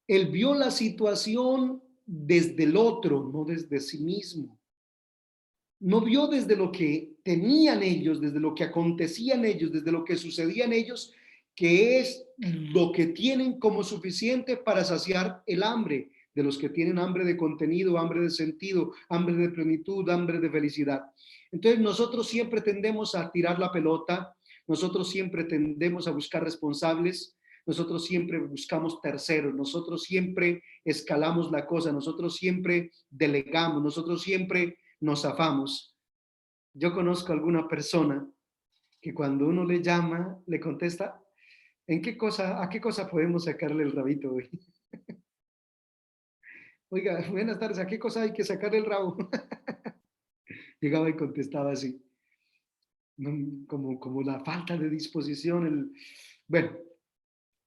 Él vio la situación desde el otro, no desde sí mismo. No vio desde lo que tenían ellos, desde lo que acontecía en ellos, desde lo que sucedía en ellos, que es lo que tienen como suficiente para saciar el hambre de los que tienen hambre de contenido, hambre de sentido, hambre de plenitud, hambre de felicidad. Entonces nosotros siempre tendemos a tirar la pelota, nosotros siempre tendemos a buscar responsables, nosotros siempre buscamos terceros, nosotros siempre escalamos la cosa, nosotros siempre delegamos, nosotros siempre nos zafamos. Yo conozco a alguna persona que cuando uno le llama, le contesta, ¿a qué cosa podemos sacarle el rabito hoy? Oiga, buenas tardes, ¿a qué cosa hay que sacarle el rabo? Llegaba y contestaba así, como la falta de disposición. Bueno,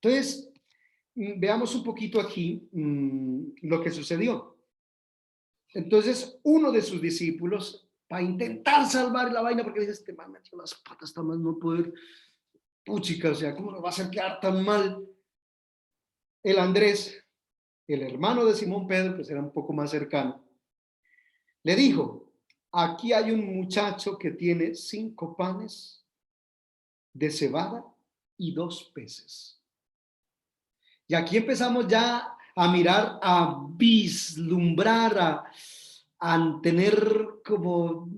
entonces, veamos un poquito aquí lo que sucedió. Entonces, uno de sus discípulos, para intentar salvar la vaina, porque dice, este man metió las patas hasta más no poder, puchica, o sea, ¿cómo lo va a hacer quedar tan mal? El Andrés, el hermano de Simón Pedro, pues era un poco más cercano, le dijo, aquí hay un muchacho que tiene 5 panes de cebada y 2 peces. Y aquí empezamos ya a mirar, a vislumbrar, a tener como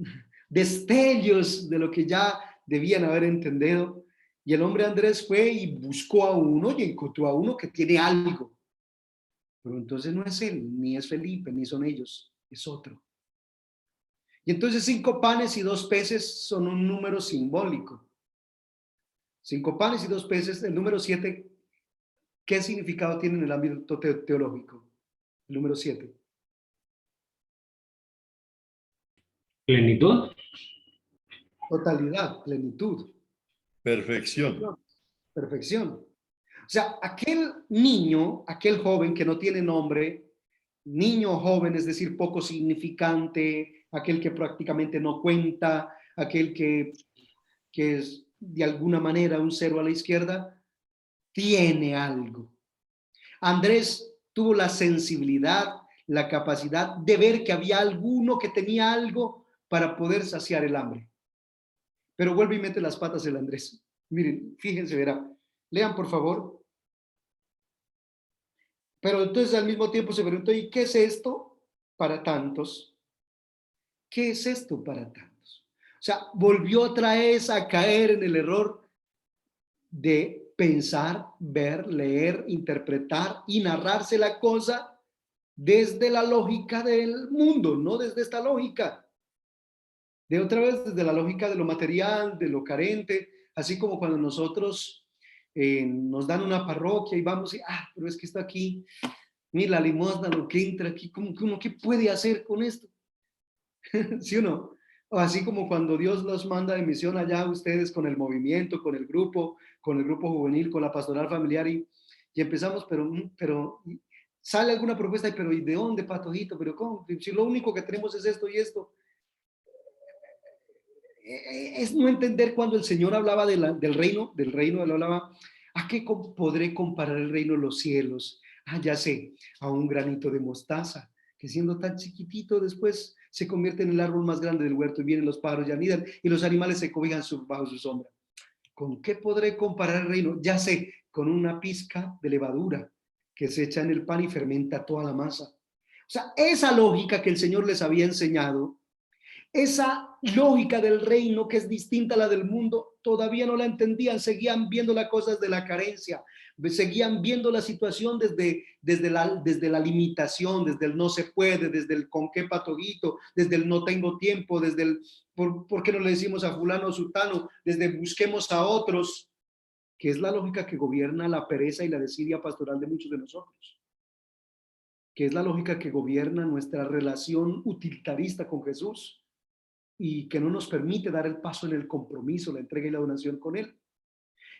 destellos de lo que ya debían haber entendido. Y el hombre Andrés fue y buscó a uno y encontró a uno que tiene algo. Pero entonces no es él, ni es Felipe, ni son ellos, es otro. Y entonces 5 panes y 2 peces son un número simbólico. 5 panes y 2 peces, el número 7, ¿qué significado tiene en el ámbito teológico? El número 7. Plenitud. Totalidad, plenitud. Perfección. Perfección. O sea, aquel niño, aquel joven que no tiene nombre, niño o joven, es decir, poco significante, aquel que prácticamente no cuenta, aquel que es de alguna manera un cero a la izquierda, tiene algo. Andrés tuvo la sensibilidad, la capacidad de ver que había alguno que tenía algo para poder saciar el hambre. Pero vuelve y mete las patas el Andrés. Miren, fíjense, verá. Lean, por favor. Pero entonces al mismo tiempo se preguntó, ¿y qué es esto para tantos? ¿qué es esto para tantos? O sea, volvió otra vez a caer en el error de pensar, ver, leer, interpretar y narrarse la cosa desde la lógica del mundo, no desde esta lógica. De otra vez, desde la lógica de lo material, de lo carente, así como cuando nosotros nos dan una parroquia y vamos y, pero es que está aquí, mira la limosna, lo que entra aquí, ¿cómo que uno qué puede hacer con esto? ¿Sí o no? O así como cuando Dios los manda de misión allá ustedes con el movimiento, con el grupo juvenil, con la pastoral familiar y empezamos, pero sale alguna propuesta y, pero ¿y de dónde, Patojito? Pero ¿cómo? Si lo único que tenemos es esto y esto. Es no entender cuando el Señor hablaba del reino, él hablaba, ¿a qué podré comparar el reino de los cielos? Ya sé, a un granito de mostaza, que siendo tan chiquitito después se convierte en el árbol más grande del huerto y vienen los pájaros y anidan y los animales se cobijan bajo su sombra. ¿Con qué podré comparar el reino? Ya sé, con una pizca de levadura que se echa en el pan y fermenta toda la masa. O sea, esa lógica que el Señor les había enseñado, esa lógica del reino que es distinta a la del mundo, todavía no la entendían, seguían viendo las cosas de la carencia, seguían viendo la situación desde la limitación, desde el no se puede, desde el con qué Patojito, desde el no tengo tiempo, desde el ¿por qué no le decimos a fulano o sutano? Desde busquemos a otros, que es la lógica que gobierna la pereza y la desidia pastoral de muchos de nosotros, que es la lógica que gobierna nuestra relación utilitarista con Jesús y que no nos permite dar el paso en el compromiso, la entrega y la donación con él.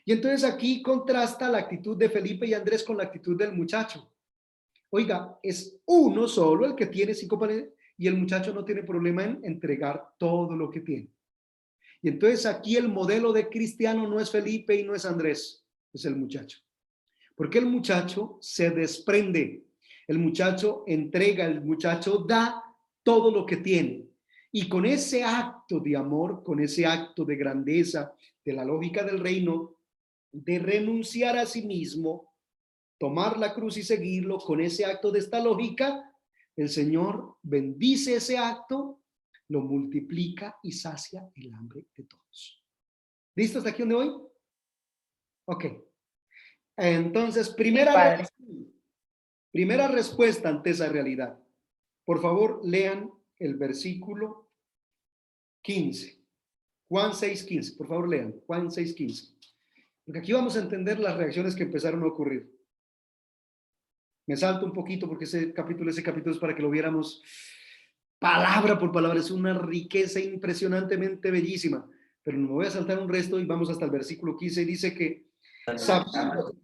Y entonces aquí contrasta la actitud de Felipe y Andrés con la actitud del muchacho. Oiga, es uno solo el que tiene 5 panes y el muchacho no tiene problema en entregar todo lo que tiene. Y entonces aquí el modelo de cristiano no es Felipe y no es Andrés, es el muchacho. Porque el muchacho se desprende, el muchacho entrega, el muchacho da todo lo que tiene. Y con ese acto de amor, con ese acto de grandeza, de la lógica del reino, de renunciar a sí mismo, tomar la cruz y seguirlo, con ese acto de esta lógica, el Señor bendice ese acto, lo multiplica y sacia el hambre de todos. ¿Listo hasta aquí donde voy? Ok. Entonces, primera respuesta ante esa realidad. Por favor, lean el versículo 15. Juan 6:15. Por favor, lean. Juan 6:15. Porque aquí vamos a entender las reacciones que empezaron a ocurrir. Me salto un poquito porque ese capítulo es para que lo viéramos palabra por palabra. Es una riqueza impresionantemente bellísima. Pero me voy a saltar un resto y vamos hasta el versículo 15. Y dice que sabiendo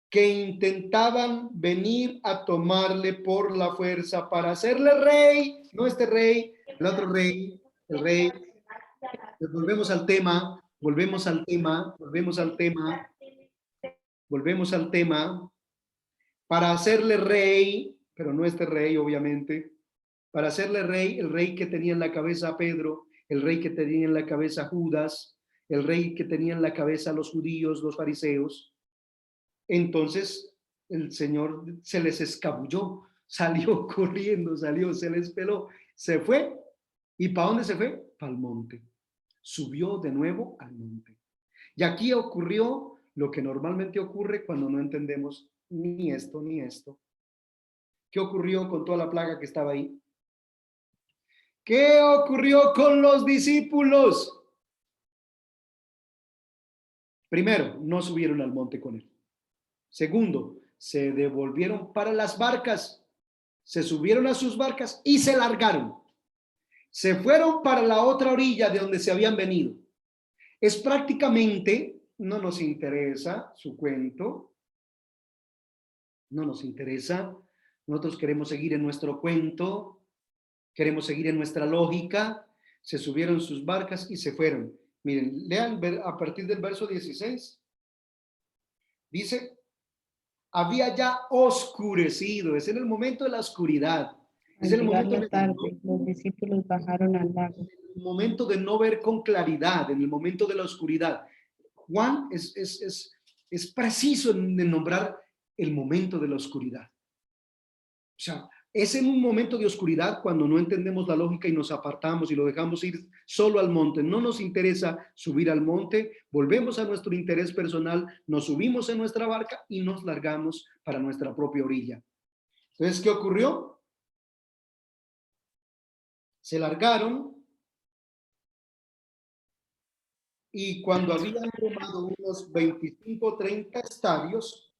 que intentaban venir a tomarle por la fuerza para hacerle rey, no este rey, el otro rey, el rey. Pues volvemos al tema, para hacerle rey, pero no este rey, obviamente, para hacerle rey, el rey que tenía en la cabeza a Pedro, el rey que tenía en la cabeza a Judas, el rey que tenía en la cabeza a los judíos, los fariseos. Entonces el Señor se les escabulló, salió corriendo, se les peló, se fue. ¿Y para dónde se fue? Para el monte. Subió de nuevo al monte. Y aquí ocurrió lo que normalmente ocurre cuando no entendemos ni esto ni esto. ¿Qué ocurrió con toda la plaga que estaba ahí? ¿Qué ocurrió con los discípulos? Primero, no subieron al monte con él. Segundo, se devolvieron para las barcas, se subieron a sus barcas y se largaron. Se fueron para la otra orilla de donde se habían venido. Es prácticamente, no nos interesa su cuento, no nos interesa. Nosotros queremos seguir en nuestro cuento, queremos seguir en nuestra lógica. Se subieron sus barcas y se fueron. Miren, lean a partir del verso 16. Dice, había ya oscurecido, es en el momento de la oscuridad. Es el momento la tarde, los discípulos bajaron al lago. El momento de no ver con claridad, en el momento de la oscuridad. Juan es preciso en nombrar el momento de la oscuridad. O sea, Es en un momento de oscuridad cuando no entendemos la lógica y nos apartamos y lo dejamos ir solo al monte. No nos interesa subir al monte, volvemos a nuestro interés personal, nos subimos en nuestra barca y nos largamos para nuestra propia orilla. Entonces, ¿qué ocurrió? Se largaron y cuando habían tomado unos 25 o 30 estadios,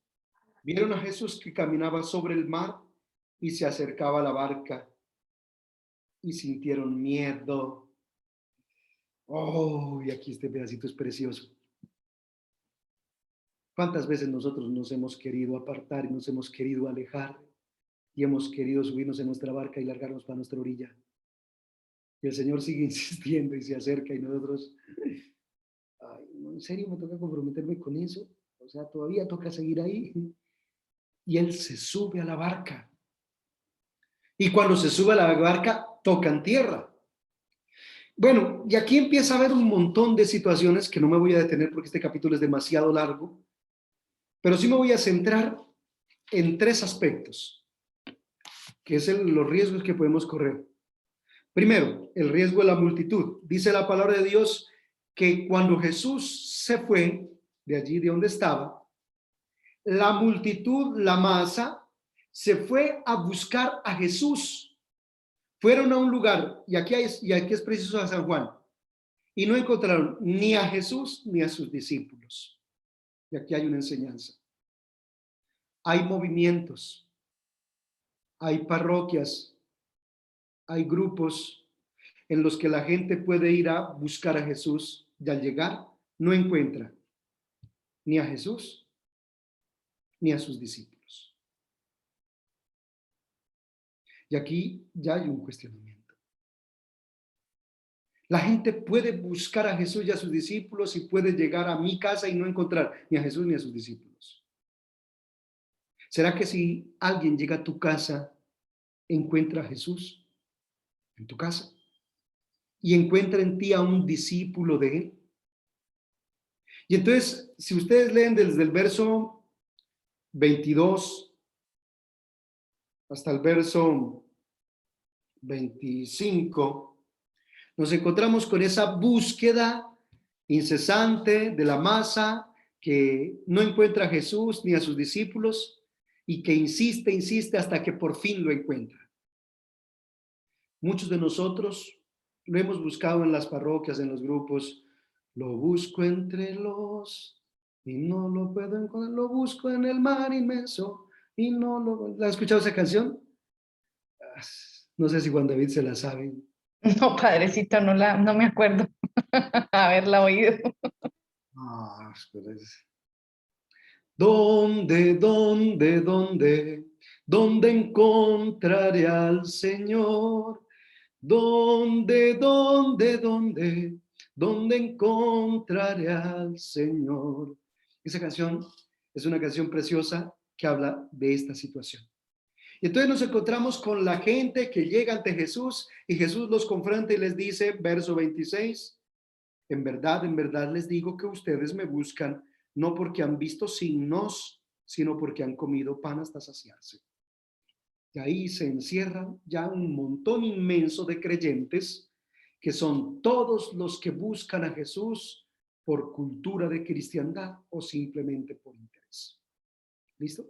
vieron a Jesús que caminaba sobre el mar y se acercaba a la barca y sintieron miedo. Oh, y aquí este pedacito es precioso. ¿Cuántas veces nosotros nos hemos querido apartar y nos hemos querido alejar y hemos querido subirnos en nuestra barca y largarnos para nuestra orilla? Y el Señor sigue insistiendo y se acerca y nosotros, ay, no, ¿en serio me toca comprometerme con eso? O sea, todavía toca seguir ahí. Y Él se sube a la barca. Y cuando se sube a la barca, tocan tierra. Bueno, y aquí empieza a haber un montón de situaciones que no me voy a detener porque este capítulo es demasiado largo, pero sí me voy a centrar en 3 aspectos, que es los riesgos que podemos correr. Primero, el riesgo de la multitud. Dice la palabra de Dios que cuando Jesús se fue de allí de donde estaba, la multitud, la masa, se fue a buscar a Jesús. Fueron a un lugar, y aquí es preciso a San Juan, y no encontraron ni a Jesús ni a sus discípulos. Y aquí hay una enseñanza. Hay movimientos, hay parroquias, hay grupos en los que la gente puede ir a buscar a Jesús y al llegar no encuentra ni a Jesús ni a sus discípulos. Y aquí ya hay un cuestionamiento. La gente puede buscar a Jesús y a sus discípulos y puede llegar a mi casa y no encontrar ni a Jesús ni a sus discípulos. ¿Será que si alguien llega a tu casa, encuentra a Jesús en tu casa y encuentra en ti a un discípulo de él? Y entonces, si ustedes leen desde el verso 22 hasta el verso 25, nos encontramos con esa búsqueda incesante de la masa que no encuentra a Jesús ni a sus discípulos y que insiste hasta que por fin lo encuentra. Muchos de nosotros lo hemos buscado en las parroquias, en los grupos. Lo busco entre los y no lo puedo encontrar. Lo busco en el mar inmenso y no lo... ¿La has escuchado esa canción? No sé si Juan David se la sabe. No, padrecito, no me acuerdo haberla oído. ¿Dónde encontraré al Señor? ¿Dónde encontraré al Señor? Esa canción es una canción preciosa que habla de esta situación. Y entonces nos encontramos con la gente que llega ante Jesús y Jesús los confronta y les dice, verso 26, en verdad les digo que ustedes me buscan no porque han visto signos, sino porque han comido pan hasta saciarse. Y ahí se encierran ya un montón inmenso de creyentes que son todos los que buscan a Jesús por cultura de cristiandad o simplemente por interés. ¿Listo?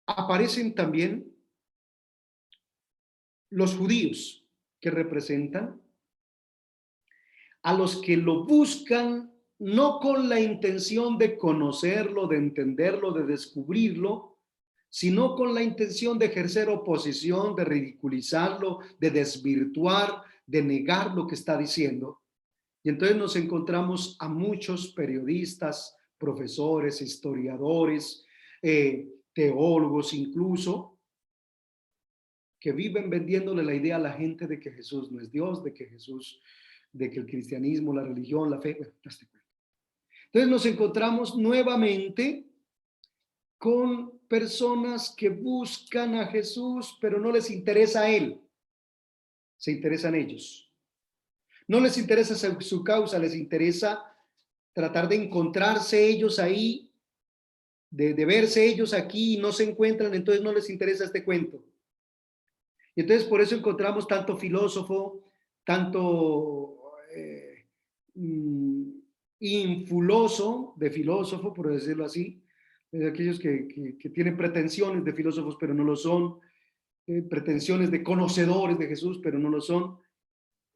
Aparecen también los judíos que representan a los que lo buscan no con la intención de conocerlo, de entenderlo, de descubrirlo, sino con la intención de ejercer oposición, de ridiculizarlo, de desvirtuar, de negar lo que está diciendo. Y entonces nos encontramos a muchos periodistas, profesores, historiadores, teólogos incluso, que viven vendiéndole la idea a la gente de que Jesús no es Dios, de que el cristianismo, la religión, la fe, bueno, entonces nos encontramos nuevamente con personas que buscan a Jesús, pero no les interesa a Él, se interesan ellos. No les interesa su causa, les interesa tratar de encontrarse ellos ahí de verse ellos aquí y no se encuentran, entonces no les interesa este cuento. Y entonces por eso encontramos tanto filósofo, tanto infuloso de filósofo, por decirlo así, aquellos que tienen pretensiones de filósofos pero no lo son, pretensiones de conocedores de Jesús pero no lo son,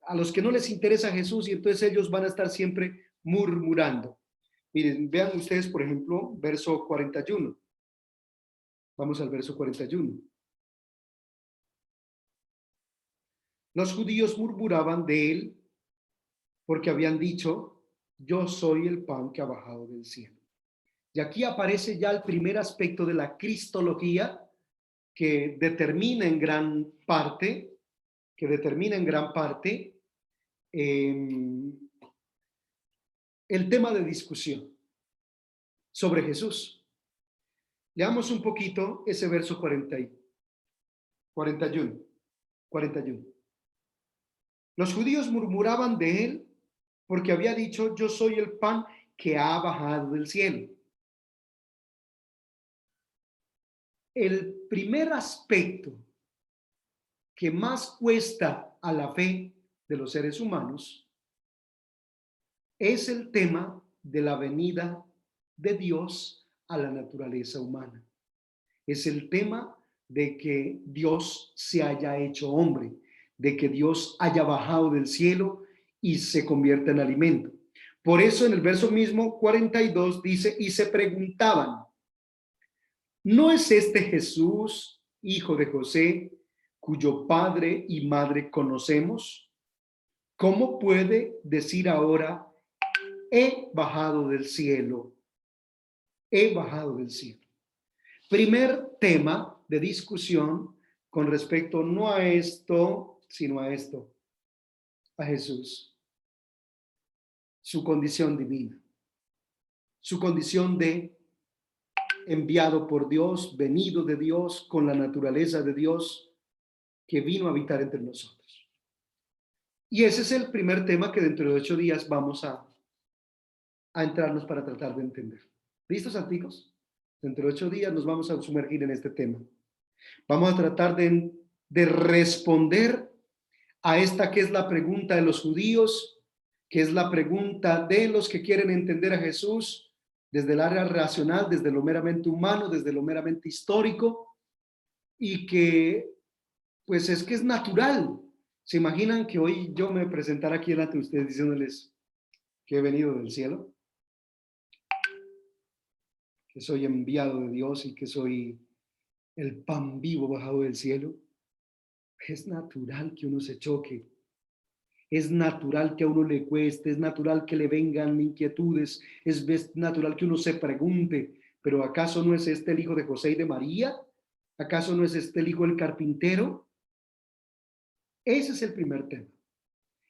a los que no les interesa Jesús, y entonces ellos van a estar siempre murmurando. Miren, vean ustedes, por ejemplo, verso 41. Vamos al verso 41. Los judíos murmuraban de él porque habían dicho, yo soy el pan que ha bajado del cielo. Y aquí aparece ya el primer aspecto de la cristología que determina en gran parte, el tema de discusión sobre Jesús. Leamos un poquito ese verso 41. Los judíos murmuraban de él porque había dicho, yo soy el pan que ha bajado del cielo. El primer aspecto que más cuesta a la fe de los seres humanos es el tema de la venida de Dios a la naturaleza humana. Es el tema de que Dios se haya hecho hombre, de que Dios haya bajado del cielo y se convierta en alimento. Por eso en el verso mismo 42 dice, y se preguntaban, ¿no es este Jesús, hijo de José, cuyo padre y madre conocemos? ¿Cómo puede decir ahora, he bajado del cielo? He bajado del cielo. Primer tema de discusión con respecto no a esto, sino a esto, a Jesús. Su condición divina, su condición de enviado por Dios, venido de Dios, con la naturaleza de Dios, que vino a habitar entre nosotros. Y ese es el primer tema que dentro de 8 días vamos a entrarnos para tratar de entender. ¿Listos, amigos? Dentro de 8 días nos vamos a sumergir en este tema. Vamos a tratar de responder a esta que es la pregunta de los judíos, que es la pregunta de los que quieren entender a Jesús desde el área racional, desde lo meramente humano, desde lo meramente histórico, y que pues es que es natural. ¿Se imaginan que hoy yo me presentara aquí delante de ustedes diciéndoles que he venido del cielo? Que soy enviado de Dios y que soy el pan vivo bajado del cielo. Es natural que uno se choque. Es natural que a uno le cueste, es natural que le vengan inquietudes, es natural que uno se pregunte, pero ¿acaso no es este el hijo de José y de María? ¿Acaso no es este el hijo del carpintero? Ese es el primer tema.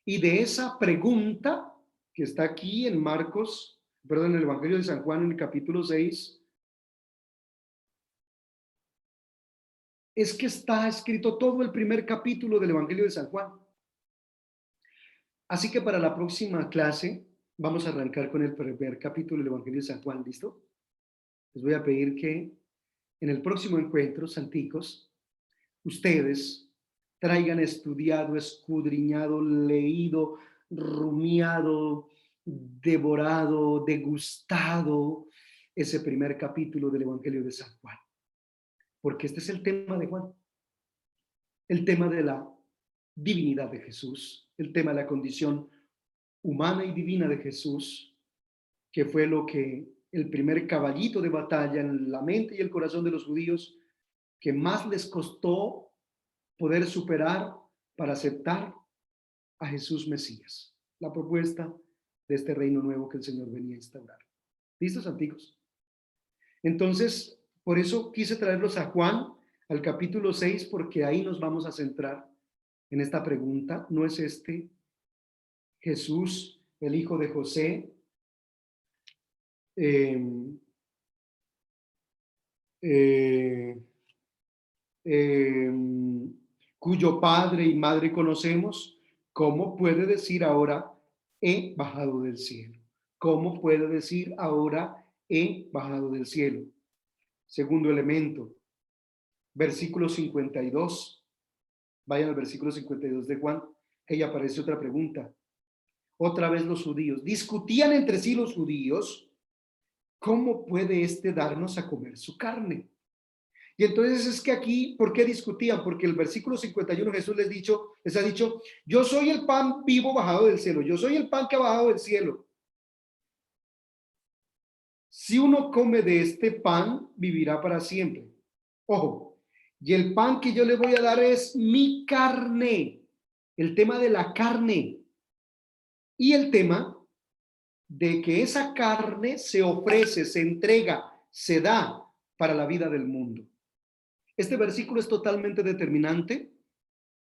Y de esa pregunta que está aquí en en el Evangelio de San Juan, en el capítulo 6, es que está escrito todo el primer capítulo del Evangelio de San Juan. Así que para la próxima clase vamos a arrancar con el primer capítulo del Evangelio de San Juan, ¿listo? Les voy a pedir que en el próximo encuentro, santicos, ustedes traigan estudiado, escudriñado, leído, rumiado, devorado, degustado ese primer capítulo del Evangelio de San Juan. Porque este es el tema de Juan. El tema de la divinidad de Jesús, el tema de la condición humana y divina de Jesús, que fue lo que el primer caballito de batalla en la mente y el corazón de los judíos, que más les costó poder superar para aceptar a Jesús Mesías, la propuesta de este reino nuevo que el Señor venía a instaurar. ¿Listos, amigos? Entonces, por eso quise traerlos a Juan, al capítulo 6, porque ahí nos vamos a centrar en esta pregunta. ¿No es este Jesús, el hijo de José, cuyo padre y madre conocemos? ¿Cómo puede decir ahora, he bajado del cielo? ¿Cómo puede decir ahora, he bajado del cielo? Segundo elemento, versículo 52. Vayan al versículo 52 de Juan. Ahí aparece otra pregunta. Otra vez los judíos. Discutían entre sí los judíos, ¿cómo puede éste darnos a comer su carne? Y entonces es que aquí, ¿por qué discutían? Porque el versículo 51 Jesús les ha dicho, yo soy el pan vivo bajado del cielo, yo soy el pan que ha bajado del cielo. Si uno come de este pan, vivirá para siempre. Ojo, y el pan que yo le voy a dar es mi carne. El tema de la carne. Y el tema de que esa carne se ofrece, se entrega, se da para la vida del mundo. Este versículo es totalmente determinante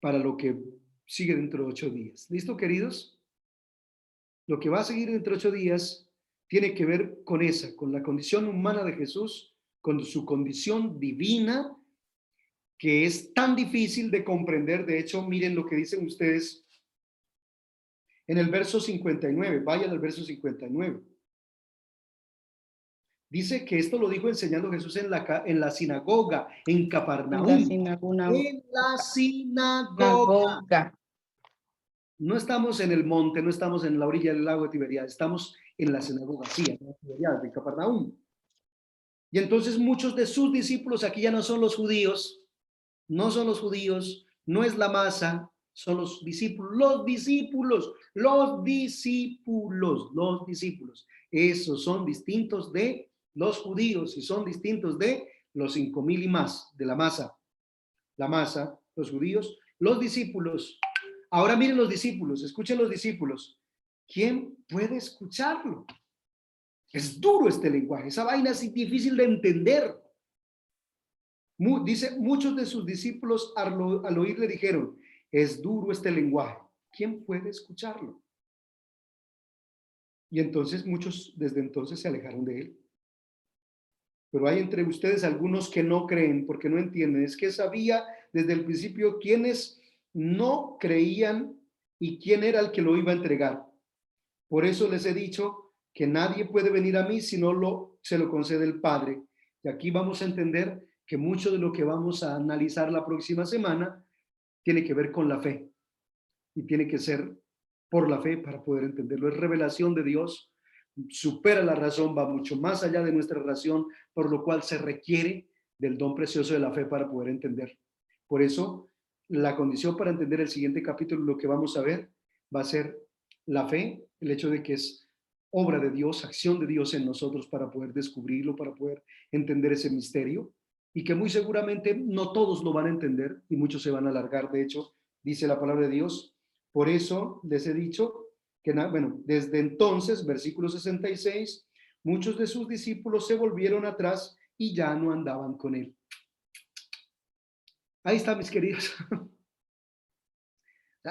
para lo que sigue dentro de 8 días. ¿Listo, queridos? Lo que va a seguir dentro de 8 días tiene que ver con con la condición humana de Jesús, con su condición divina, que es tan difícil de comprender. De hecho, miren lo que dicen ustedes en el verso 59. Vayan al verso 59. Dice que esto lo dijo enseñando Jesús en la sinagoga, en Capernaum. En la sinagoga. No estamos en el monte, no estamos en la orilla del lago de Tiberias, estamos en la sinagoga, sí, en la Tiberias, de Capernaum. Y entonces muchos de sus discípulos, aquí ya no son los judíos, no es la masa, son los discípulos. Esos son distintos de los judíos y son distintos de los 5,000 y más de la masa. La masa, los judíos, los discípulos. Ahora miren los discípulos, escuchen los discípulos. ¿Quién puede escucharlo? Es duro este lenguaje, esa vaina es difícil de entender. Dice, muchos de sus discípulos al oír le dijeron, es duro este lenguaje. ¿Quién puede escucharlo? Y entonces muchos desde entonces se alejaron de él. Pero hay entre ustedes algunos que no creen porque no entienden. Es que sabía desde el principio quiénes no creían y quién era el que lo iba a entregar. Por eso les he dicho que nadie puede venir a mí si no se lo concede el Padre. Y aquí vamos a entender que mucho de lo que vamos a analizar la próxima semana tiene que ver con la fe. Y tiene que ser por la fe para poder entenderlo. Es revelación de Dios, supera la razón, va mucho más allá de nuestra razón, por lo cual se requiere del don precioso de la fe para poder entender. Por eso, la condición para entender el siguiente capítulo, lo que vamos a ver, va a ser la fe, el hecho de que es obra de Dios, acción de Dios en nosotros para poder descubrirlo, para poder entender ese misterio, y que muy seguramente no todos lo van a entender y muchos se van a alargar. De hecho, dice la palabra de Dios, por eso les he dicho que, desde entonces, versículo 66, muchos de sus discípulos se volvieron atrás y ya no andaban con él. Ahí está, mis queridos.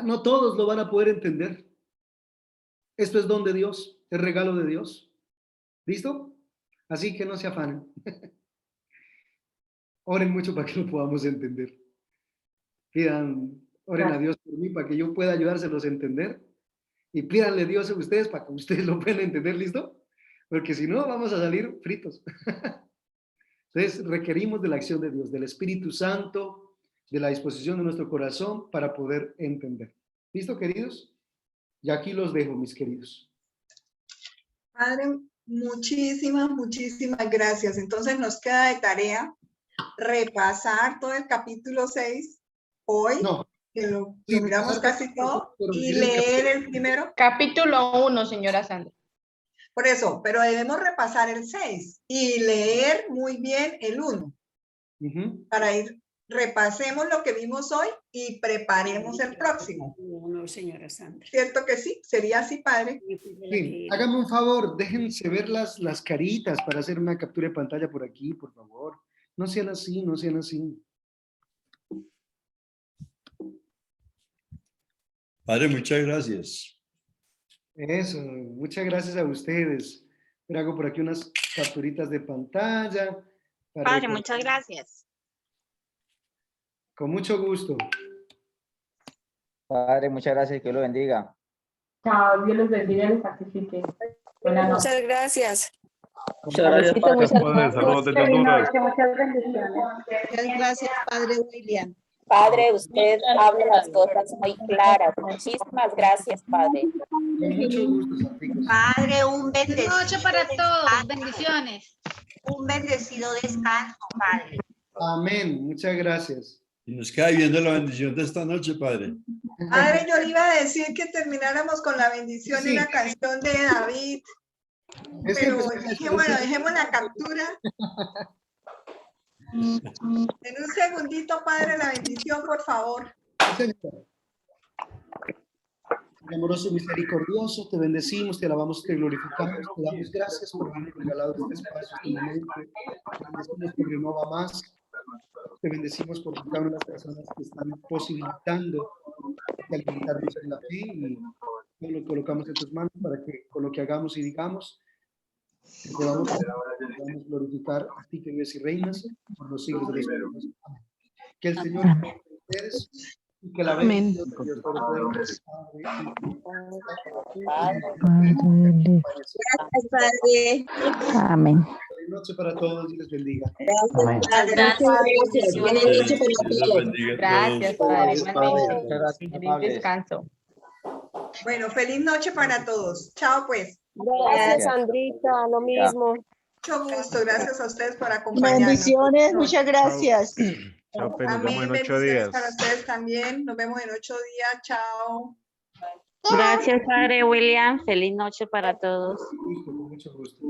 No todos lo van a poder entender. Esto es don de Dios, es regalo de Dios. ¿Listo? Así que no se afanen. Oren mucho para que lo podamos entender. Oren a Dios por mí para que yo pueda ayudárselos a entender. Y pídanle a Dios a ustedes para que ustedes lo puedan entender, ¿listo? Porque si no, vamos a salir fritos. Entonces, requerimos de la acción de Dios, del Espíritu Santo, de la disposición de nuestro corazón para poder entender. ¿Listo, queridos? Y aquí los dejo, mis queridos. Padre, muchísimas gracias. Entonces nos queda de tarea repasar todo el capítulo 6 hoy, que lo miramos casi todo, y leer el primero. Capítulo 1, señora Sandra. Por eso, pero debemos repasar el 6 y leer muy bien el 1. Para ir, repasemos lo que vimos hoy y preparemos el próximo. No, señora Sandra. ¿Cierto que sí? ¿Sería así, padre? Sí, háganme un favor, déjense ver las caritas para hacer una captura de pantalla por aquí, por favor. No sean así, no sean así. Padre, muchas gracias. Eso, muchas gracias a ustedes. Pero hago por aquí unas capturitas de pantalla. Padre, muchas gracias. Con mucho gusto. Padre, muchas gracias, que Dios lo bendiga. Chao, Dios los bendiga y les sacrifique. Buenas noches. Muchas gracias. Muchas gracias, Padre. Saludos desde Honduras. Muchas bendiciones. Muchas gracias, Padre William. Padre, usted habla las cosas muy claras. Muchísimas gracias, Padre. Con mucho gusto, Santiago. Padre, un Buenas bendecido noches para todos. descanso. Bendiciones. Un bendecido descanso, Padre. Amén. Muchas gracias. Y nos queda viendo la bendición de esta noche, Padre. Padre, yo le iba a decir que termináramos con la bendición Sí. y una canción de David, Es que pero empezamos dije, con bueno, este- dejemos la captura. En un segundito, Padre, la bendición, por favor. Señor. Amoroso y misericordioso, te bendecimos, te alabamos, te glorificamos, te damos gracias por habernos regalado este espacio, este momento. Te bendecimos por Renova Más. Te bendecimos por cada una de las personas que están posibilitando de alimentarnos en la fe y todo lo colocamos en tus manos para que con lo que hagamos y digamos te podamos glorificar a ti que vives y reinas por los siglos de los siglos. Amén. Que el Señor esté con ustedes y que la bendición de Dios Todopoderoso, Padre, Gracias, Padre. Amén. buenas noches para todos y les bendiga. Amén. Padre. Gracias. Buenas noches para Dios los todos. bendiga a Gracias, todos. Padre. Gracias, Padre. Igualmente. Feliz descanso. Bueno, feliz noche para todos. Chao, pues. Gracias, Sandrita, lo mismo. Mucho gusto. Gracias a ustedes por acompañarnos. Bendiciones, muchas gracias. Chao, pues, nos vemos Amén. en 8 Bendiciones días. para ustedes también. Nos vemos en 8 días. Chao. Gracias, Padre William. Feliz noche para todos. Con mucho gusto.